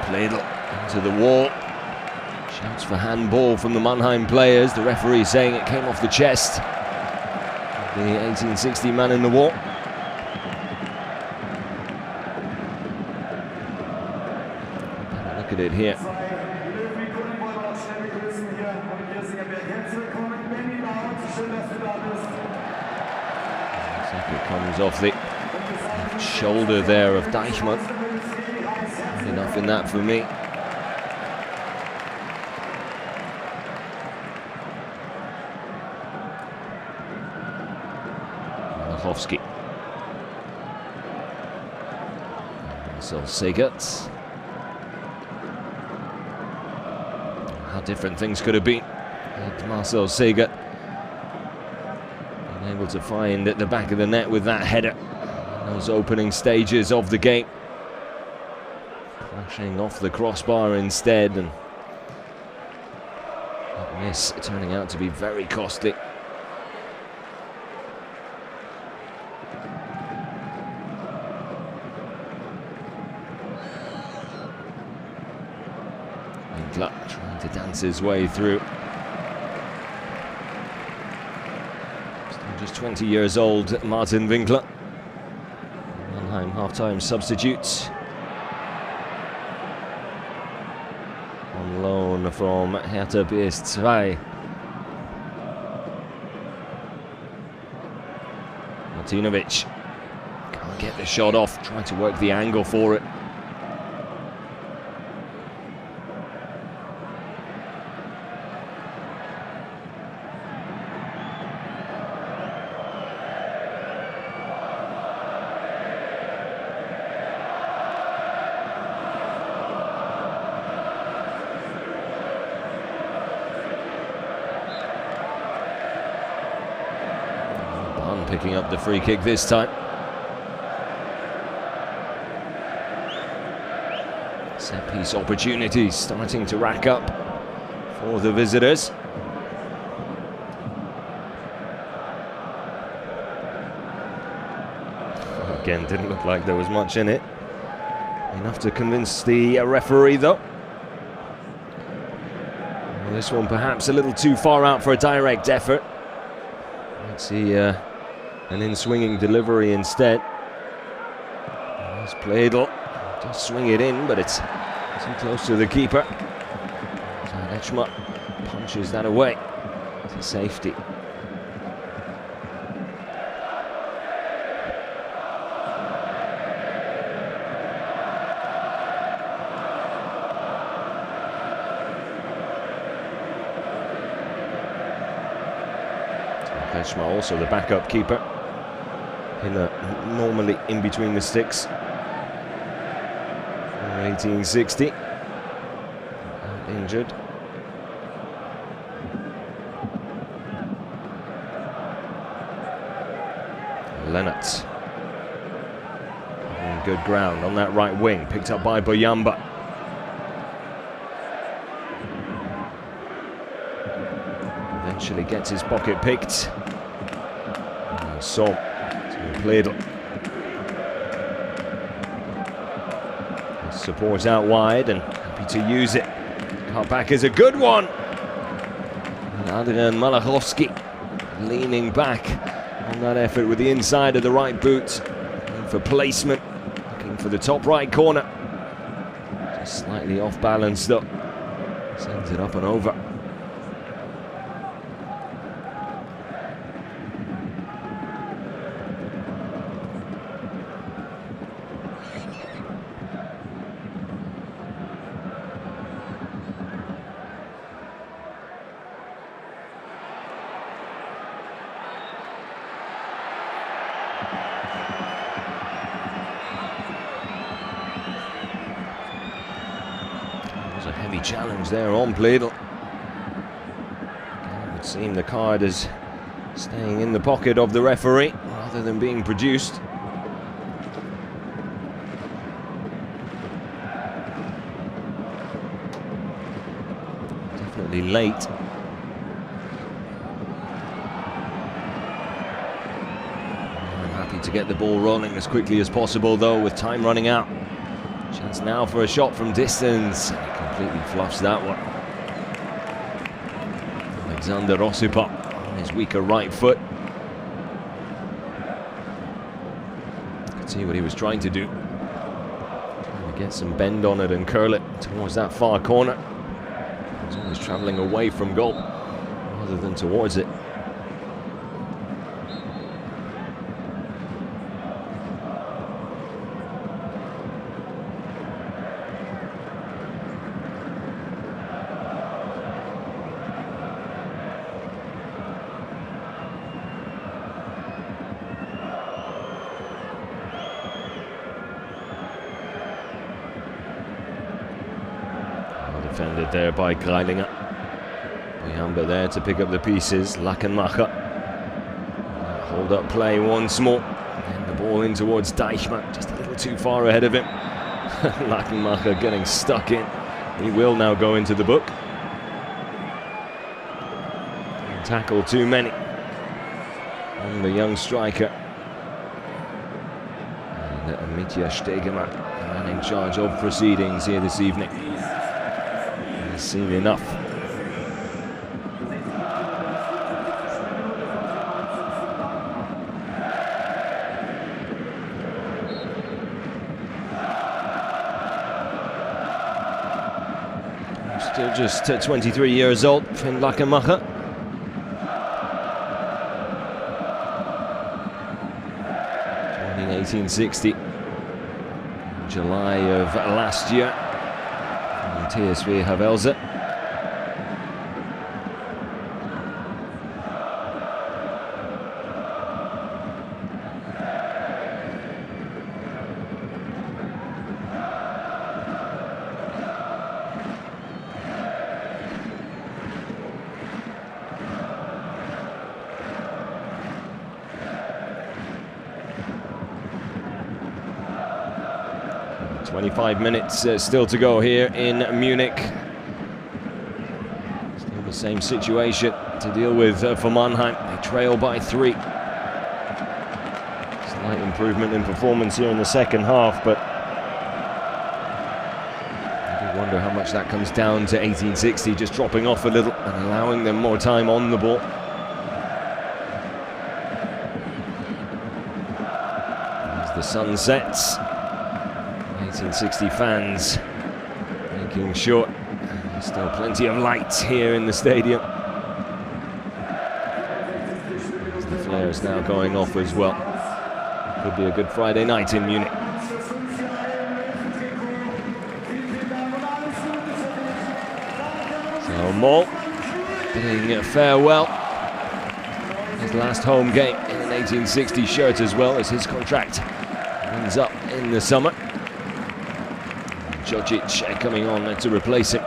A: Played into the wall. Shouts for handball from the Mannheim players. The referee saying it came off the chest. The 1860 man in the wall. Look at it here. It comes off the left shoulder there of Deichmann. Not enough in that for me. Waldhof. Marcel Segert. How different things could have been had Marcel Segert been able to find at the back of the net with that header in those opening stages of the game. Crashing off the crossbar instead, and that miss turning out to be very costly. Trying to dance his way through. Still just 20 years old, Martin Winkler. Mannheim half-time substitute. On loan from Hertha BSC. Martinovic can't get the shot off, trying to work the angle for it. Picking up the free kick this time. Set piece opportunities starting to rack up for the visitors. Again, didn't look like there was much in it. Enough to convince the referee though. Well, this one perhaps a little too far out for a direct effort. Let's see an in-swinging delivery instead. There's Pledel Does swing it in, but it's too close to the keeper. So Lechma punches that away to safety. Lechma also the backup keeper, normally in between the sticks. 1860, injured. Lennart on good ground on that right wing, picked up by Boyamba. Eventually gets his pocket picked. So to Pledel. Support out wide and happy to use it. Cut back is a good one. And Adrian Malachowski leaning back on that effort with the inside of the right boot. Looking for placement, looking for the top right corner. Just slightly off balance though. Sends it up and over. Challenge there on Pledel. It would seem the card is staying in the pocket of the referee rather than being produced. Definitely late. I'm happy to get the ball rolling as quickly as possible though, with time running out. Chance now for a shot from distance. Completely fluffs that one. Alexander Osipa on his weaker right foot. Could see what he was trying to do. Trying to get some bend on it and curl it towards that far corner. He's always travelling away from goal rather than towards it. Defended there by Greilinger. Boyamba there to pick up the pieces. Lachenmacher. Hold up play once more. And the ball in towards Deichmann. Just a little too far ahead of him. Lachenmacher getting stuck in. He will now go into the book. Tackle too many on the young striker. And Mitja Stegemann, the man in charge of proceedings here this evening. Seen enough. Still just 23 years old, Finn Lachenmacher. Born in 1860, July of last year. TSV Havelse. "25 minutes still to go here in Munich. Still the same situation to deal with for Mannheim. They trail by 3. Slight improvement in performance here in the second half, but I do wonder how much that comes down to 1860 just dropping off a little and allowing them more time on the ball. As the sun sets, 1860 fans making sure there's still plenty of lights here in the stadium. As the flare is now going off as well. Could be a good Friday night in Munich. So Moll bidding farewell. His last home game in an 1860 shirt, as well as his contract ends up in the summer. Jocic coming on to replace him.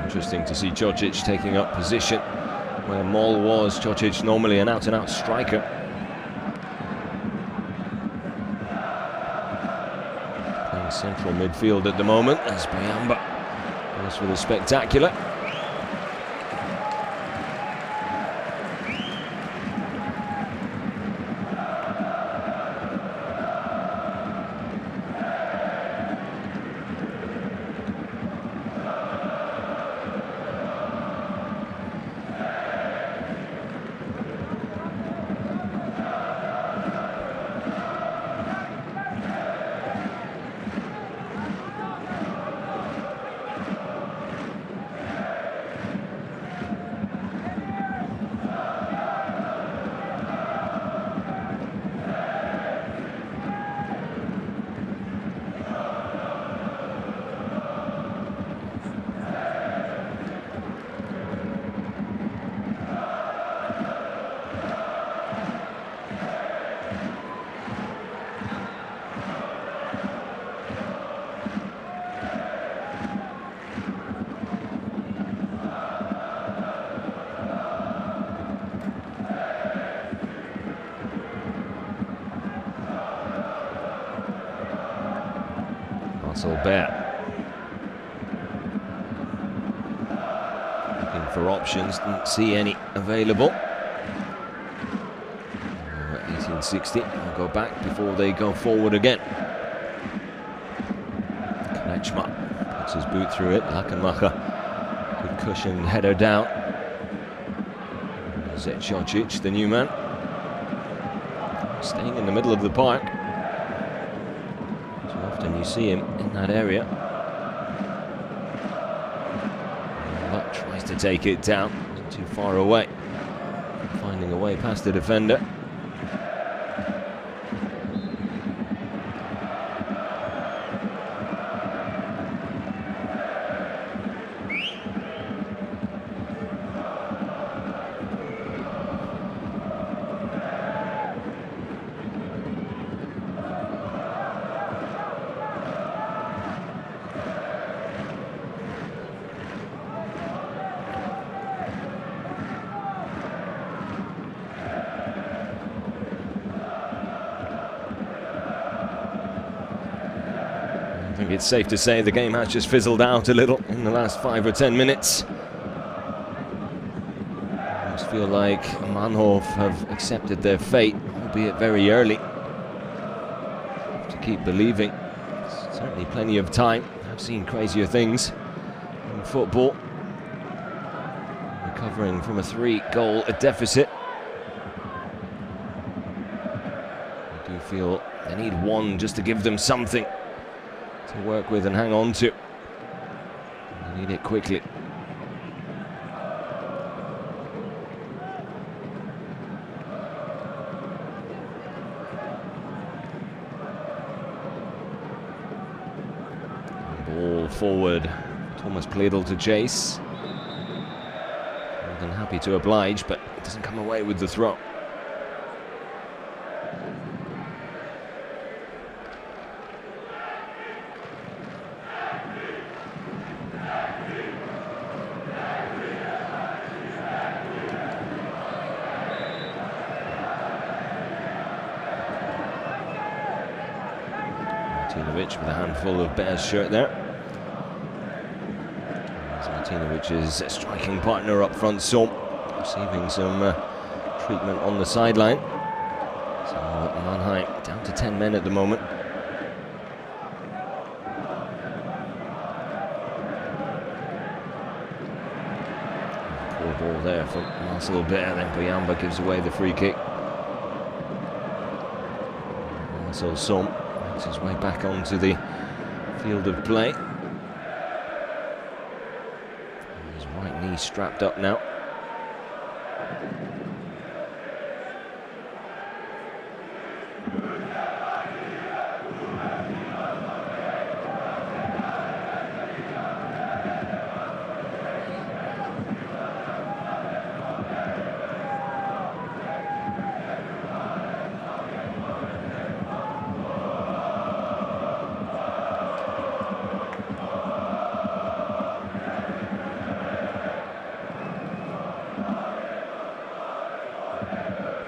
A: Interesting to see Jocic taking up position where Moll was. Jocic normally an out-and-out striker. Playing central midfield at the moment as Bayamba goes for the spectacular. Looking for options, didn't see any available. 1860 will go back before they go forward again. Kretschmer puts his boot through it. Lachenmacher, good cushioned header down. Jocic, the new man, staying in the middle of the park. Often you see him in that area. But tries to take it down, too far away. Finding a way past the defender. I think it's safe to say the game has just fizzled out a little in the last 5 or 10 minutes. I almost feel like Mannhof have accepted their fate, albeit very early. To keep believing. Certainly plenty of time. I've seen crazier things in football. Recovering from a 3-goal deficit. I do feel they need one just to give them something to work with and hang on to. They need it quickly. Ball forward. Thomas Pledel to chase. More than happy to oblige, but doesn't come away with the throw. Martinovic with a handful of Bears shirt there. As Martinovic's striking partner up front, so receiving some treatment on the sideline. So Mannheim down to 10 men at the moment. Poor ball there from Marcel Bear, then Buyamba gives away the free kick. Marcel Somm makes his way back onto the field of play. His right knee strapped up now.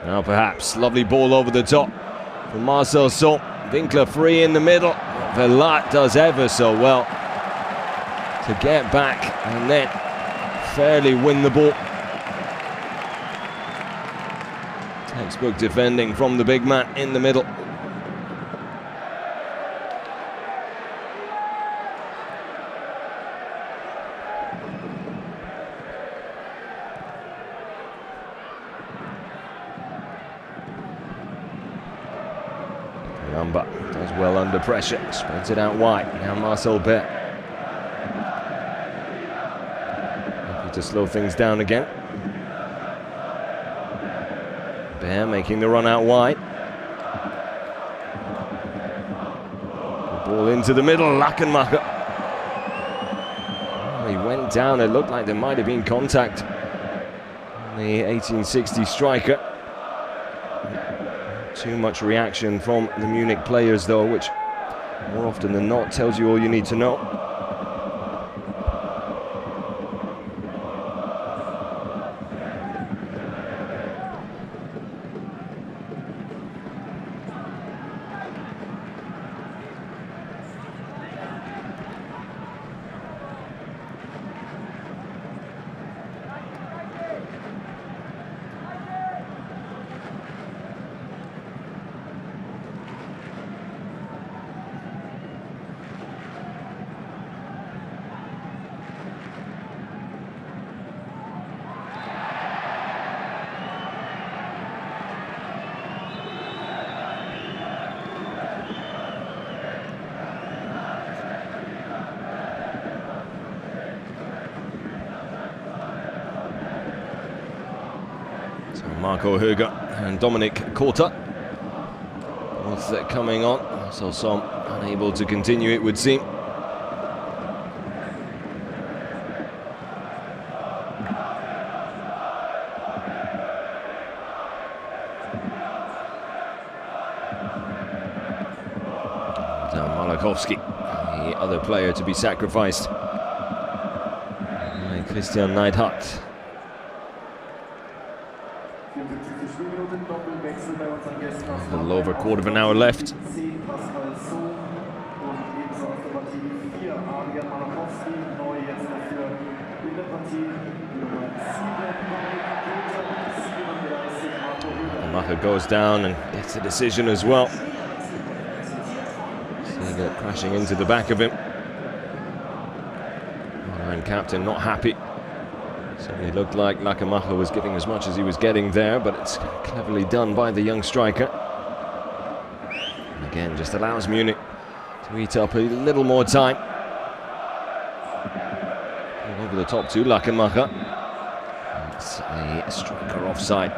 A: Now perhaps, lovely ball over the top from Marcel Somm. Winkler free in the middle. Velat does ever so well to get back and then fairly win the ball. Textbook defending from the big man in the middle. Buyamba does well under pressure, spreads it out wide. Now Marcel Bear. Happy to slow things down again. Bear making the run out wide. The ball into the middle, Lachenmacher. Oh, he went down, it looked like there might have been contact on the 1860 striker. Too much reaction from the Munich players though, which more often than not tells you all you need to know. Marco Höger and Dominic Korter both coming on. So Somm unable to continue, it would seem. Malachowski, the other player to be sacrificed by Christian Neidhardt. A little over a quarter of an hour left. Macher goes down and gets a decision as well. Seeing it crashing into the back of him. And captain not happy. Certainly looked like Lachenmacher was getting as much as he was getting there, but it's cleverly done by the young striker. And again, just allows Munich to eat up a little more time. Over the top to Lachenmacher. It's a striker offside.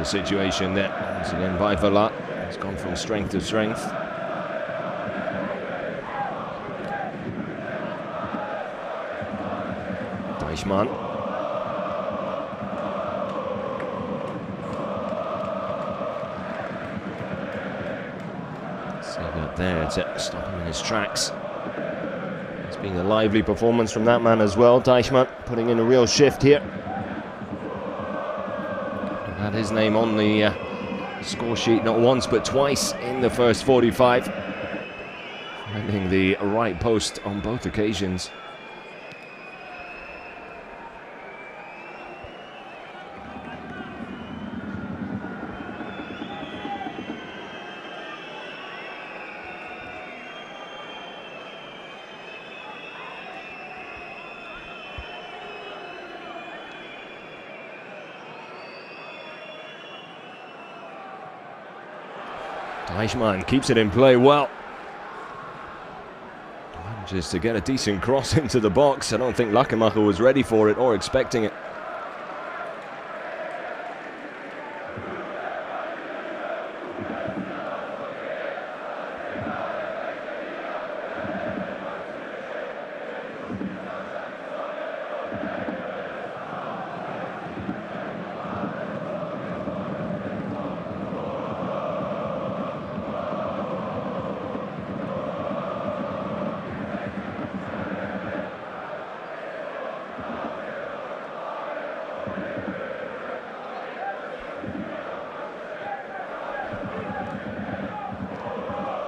A: the situation there. Once again by Vela. He's gone from strength to strength. Deichmann. Sega there to stop him in his tracks. It's been a lively performance from that man as well. Deichmann putting in a real shift here. Had his name on the score sheet not once but twice in the first 45. Finding the right post on both occasions. Deichmann keeps it in play well. Manages to get a decent cross into the box. I don't think Lachenmacher was ready for it or expecting it.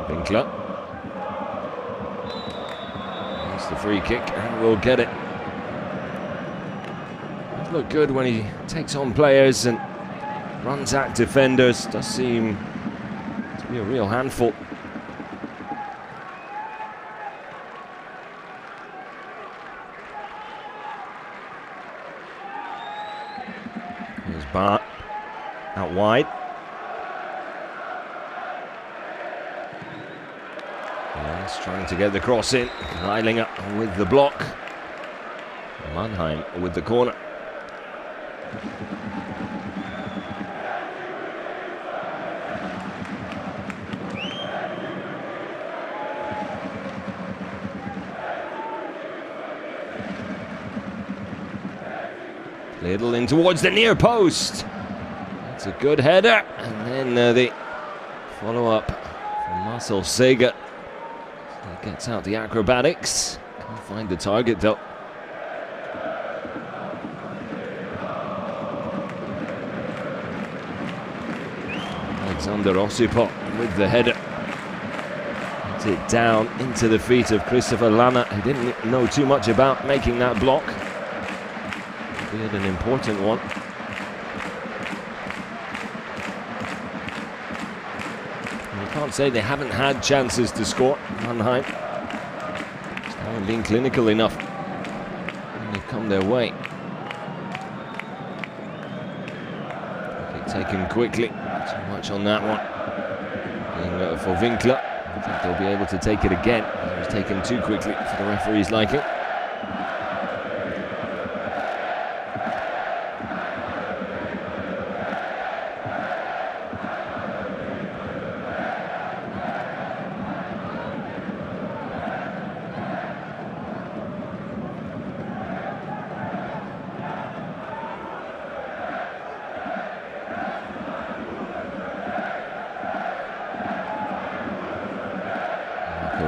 A: Winkler. That's the free kick and we'll get it. Does look good when he takes on players and runs at defenders. Does seem to be a real handful. Here's Bart out wide. Yes, trying to get the cross in. Riling up with the block. Mannheim with the corner. Little in towards the near post. That's a good header. And then the follow-up from Marcel Sega. He gets out the acrobatics. Can't find the target though. Alexander Osipov with the header. Gets it down into the feet of Christopher Lanner. He didn't know too much about making that block. He had an important one. You can't say they haven't had chances to score, Mannheim. Just haven't been clinical enough. And they've come their way. Kick taken quickly. Too much on that one. And, for Winkler, I think they'll be able to take it again. It was taken too quickly for the referee's liking.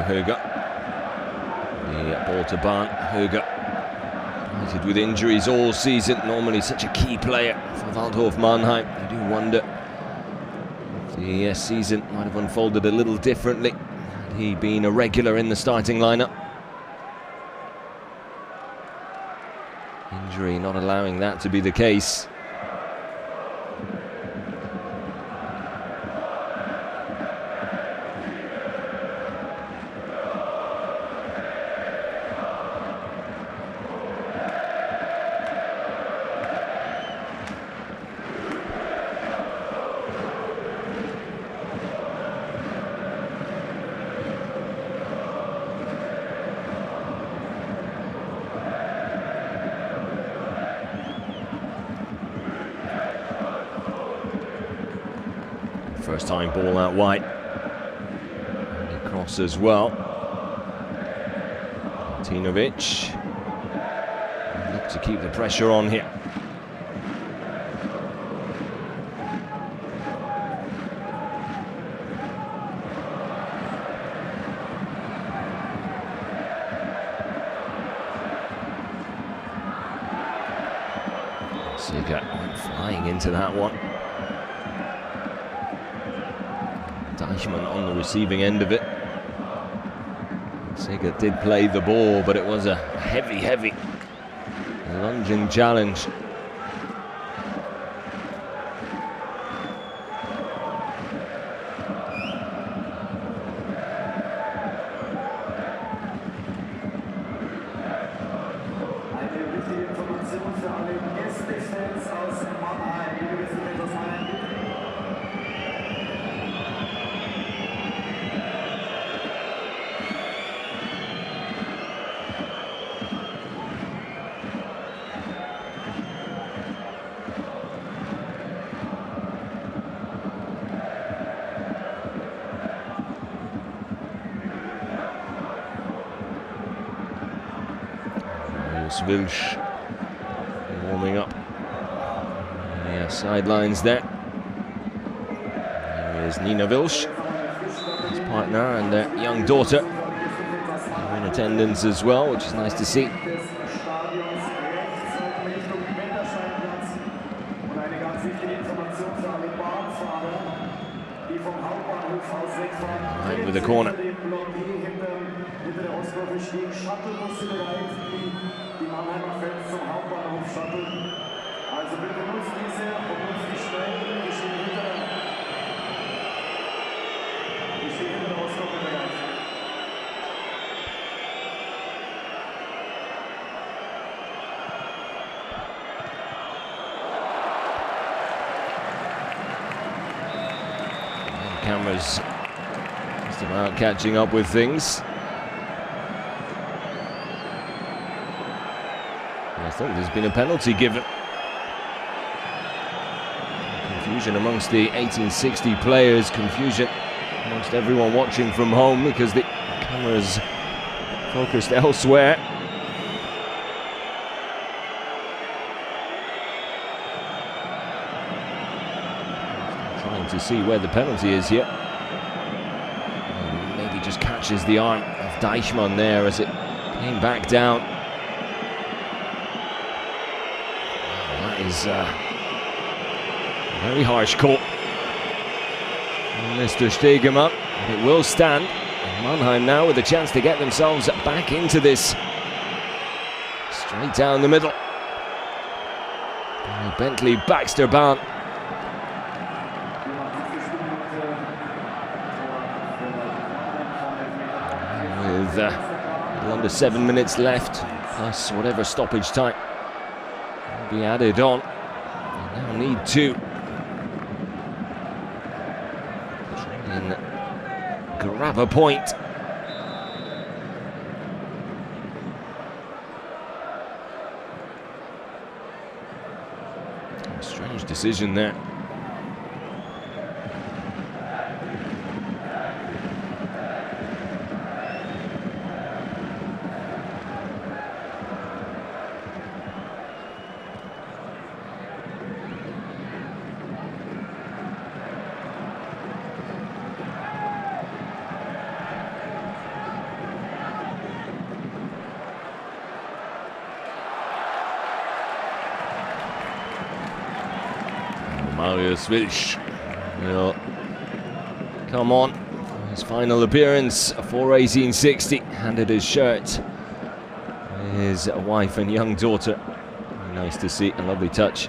A: Höger. The ball to Bahn. Höger. Fighted with injuries all season. Normally such a key player for Waldhof Mannheim. I do wonder if the season might have unfolded a little differently had he been a regular in the starting lineup. Injury not allowing that to be the case. First time ball out wide. And across as well. Tinovic. Look to keep the pressure on here. Siga went flying into that one. Deichmann on the receiving end of it. Siga did play the ball, but it was a heavy lunging challenge. Wilsch warming up. Yeah, sidelines there. There is Nina Wilsch, his partner, and their young daughter are in attendance as well, which is nice to see. Right with the corner.
C: Die Mannheimer Fans zum Hauptbahnhof shuttle. Also bitte nutzt diese und nutzt die Schnellen. Die stehen hinter der Ostgruppe bereit.
A: Cameras just about catching up with things. I think there's been a penalty given. Confusion amongst the 1860 players, confusion amongst everyone watching from home because the camera's focused elsewhere. Trying to see where the penalty is here. And maybe just catches the arm of Deichmann there as it came back down. Is a very harsh call. Mr. Stegemann, it will stand. And Mannheim now with a chance to get themselves back into this. Straight down the middle. Bentley Baxter Bahn. With a little under 7 minutes left, plus whatever stoppage time be added on. They now need to try and grab a point. Strange decision there. Marius Wilsch will come on. His final appearance for 1860. Handed his shirt. His wife and young daughter. Very nice to see. A lovely touch.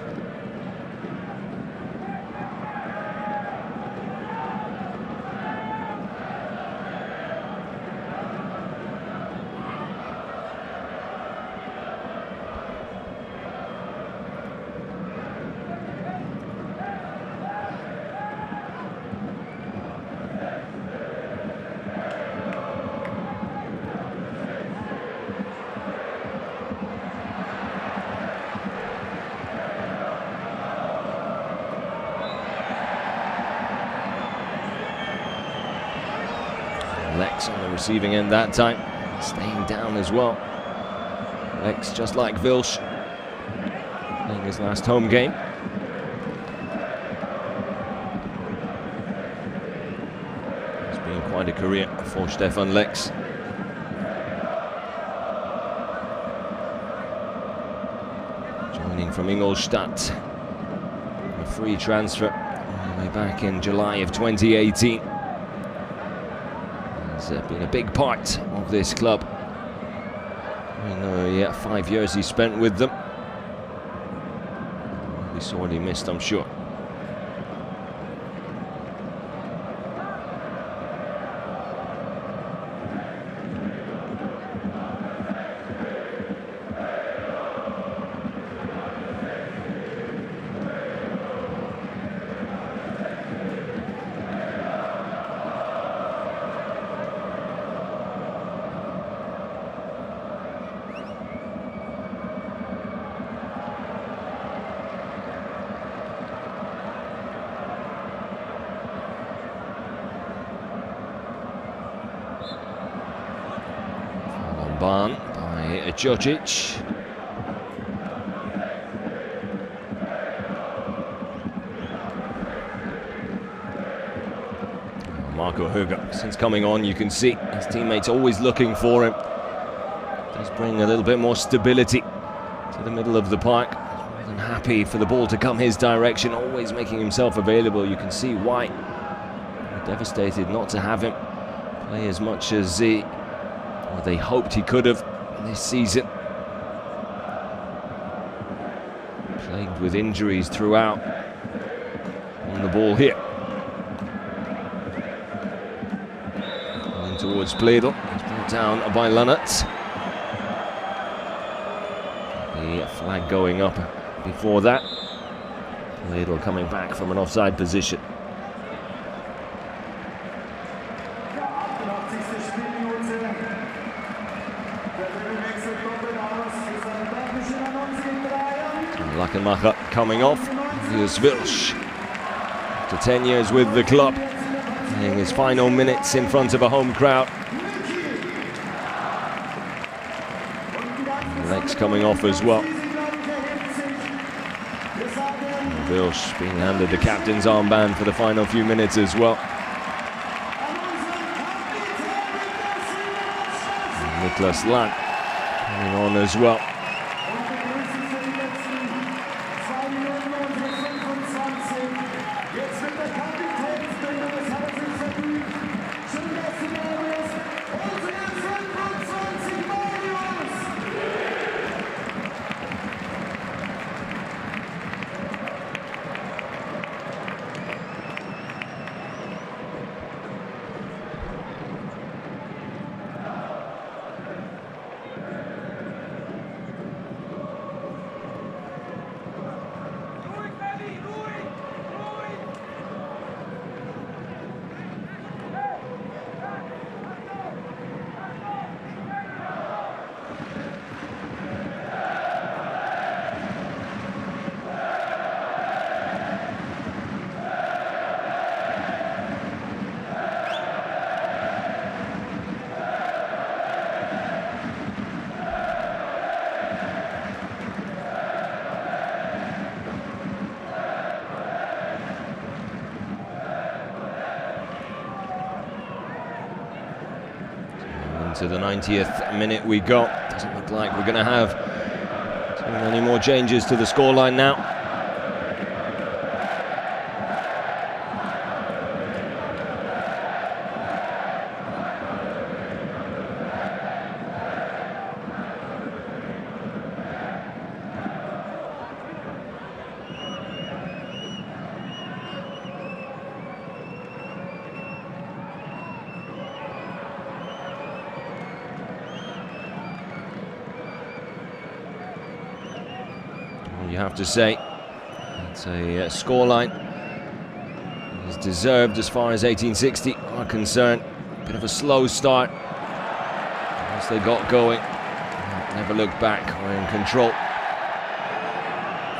A: Lex on the receiving end that time, staying down as well. Lex, just like Vilsch, playing his last home game. It's been quite a career for Stefan Lex. Joining from Ingolstadt, a free transfer all the way back in July of 2018. Has been a big part of this club. In the 5 years he spent with them. He sorely missed, I'm sure. Barn by Djocic. Marco Höger, since coming on, you can see his teammates always looking for him. Does bring a little bit more stability to the middle of the park. More than happy for the ball to come his direction, always making himself available. You can see why they're devastated not to have him play as much as they hoped he could have this season. Plagued with injuries throughout. On the ball here. Going towards Pledel. He's brought down by Lannert. The flag going up before that. Pledel coming back from an offside position. Lackenmacher coming off. Here's Vilsch. After 10 years with the club, playing his final minutes in front of a home crowd. Lex coming off as well. Vilsch being handed the captain's armband for the final few minutes as well. And Niklas Land coming on as well. To the 90th minute we go. Doesn't look like we're going to have too many more changes to the scoreline now. You have to say it's a scoreline is deserved as far as 1860 are concerned. Bit of a slow start. Once they got going, never looked back. Were in control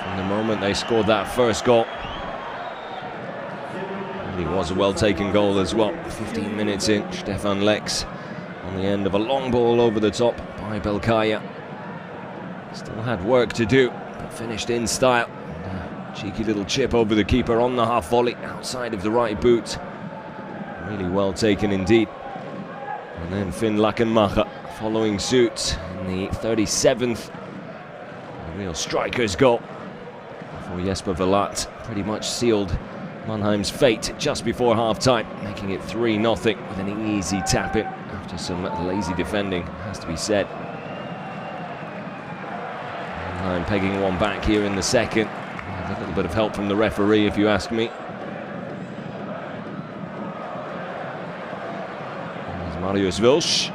A: from the moment they scored that first goal. Really was a well-taken goal as well. 15 minutes in, Stefan Lex on the end of a long ball over the top by Belkaya. Still had work to do, but finished in style. Cheeky little chip over the keeper on the half volley, outside of the right boot. Really well taken indeed. And then Finn Lackenmacher following suit in the 37th. A real striker's goal for Jesper Verlat. Pretty much sealed Mannheim's fate just before half-time, making it 3-0 with an easy tap-in after some lazy defending, has to be said. Mannheim pegging one back here in the second. A little bit of help from the referee, if you ask me. There's Marius Wilsch,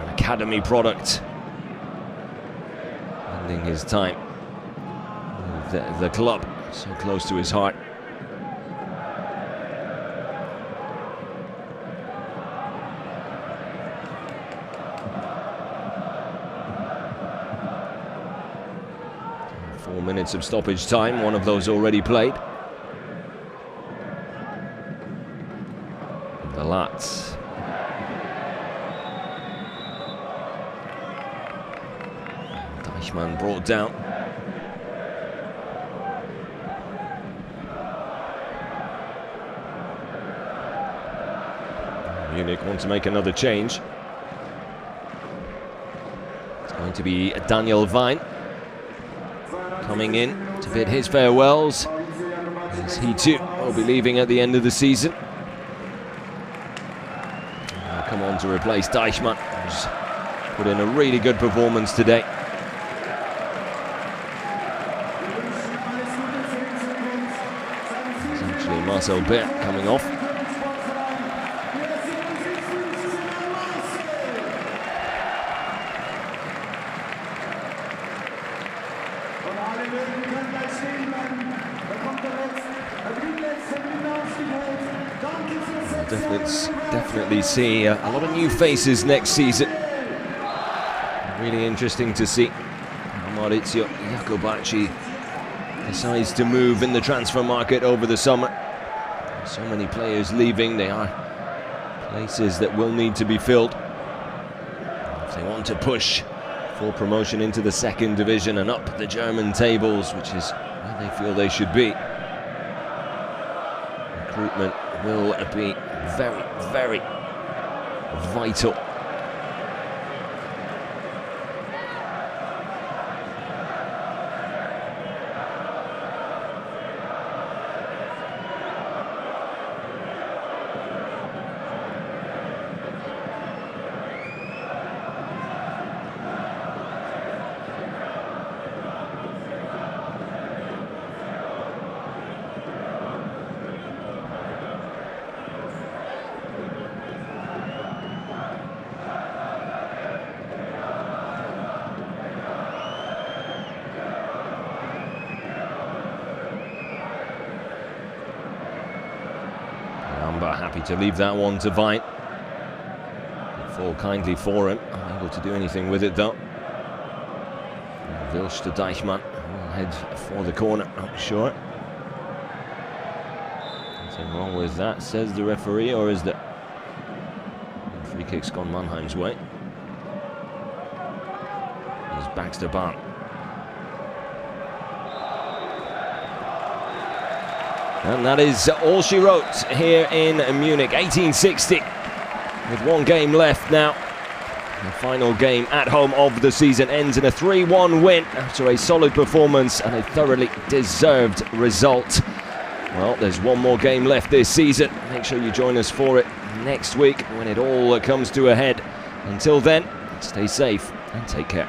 A: an academy product, ending his time with the club so close to his heart. Minutes of stoppage time, one of those already played. Verlat. Deichmann brought down. Munich want to make another change. It's going to be Daniel Wein coming in to bid his farewells, as he too will be leaving at the end of the season. Come on to replace Deichmann, who's put in a really good performance today. It's actually Marcel Bert coming off. Definitely see a lot of new faces next season. Really interesting to see how Maurizio Jacobacci decides to move in the transfer market over the summer. So many players leaving, they are places that will need to be filled if they want to push for promotion into the second division and up the German tables, which is where they feel they should be. Recruitment will be very, very vital. Happy to leave that one to Wein. Fall kindly for him. Unable to do anything with it though. Wilsch to Deichmann. Will head for the corner, not sure. Nothing wrong with that, says the referee, or is the free kick's gone Mannheim's way? There's Baxter Bahn. And that is all she wrote here in Munich. 1860 with one game left now. The final game at home of the season ends in a 3-1 win after a solid performance and a thoroughly deserved result. Well, there's one more game left this season. Make sure you join us for it next week when it all comes to a head. Until then, stay safe and take care.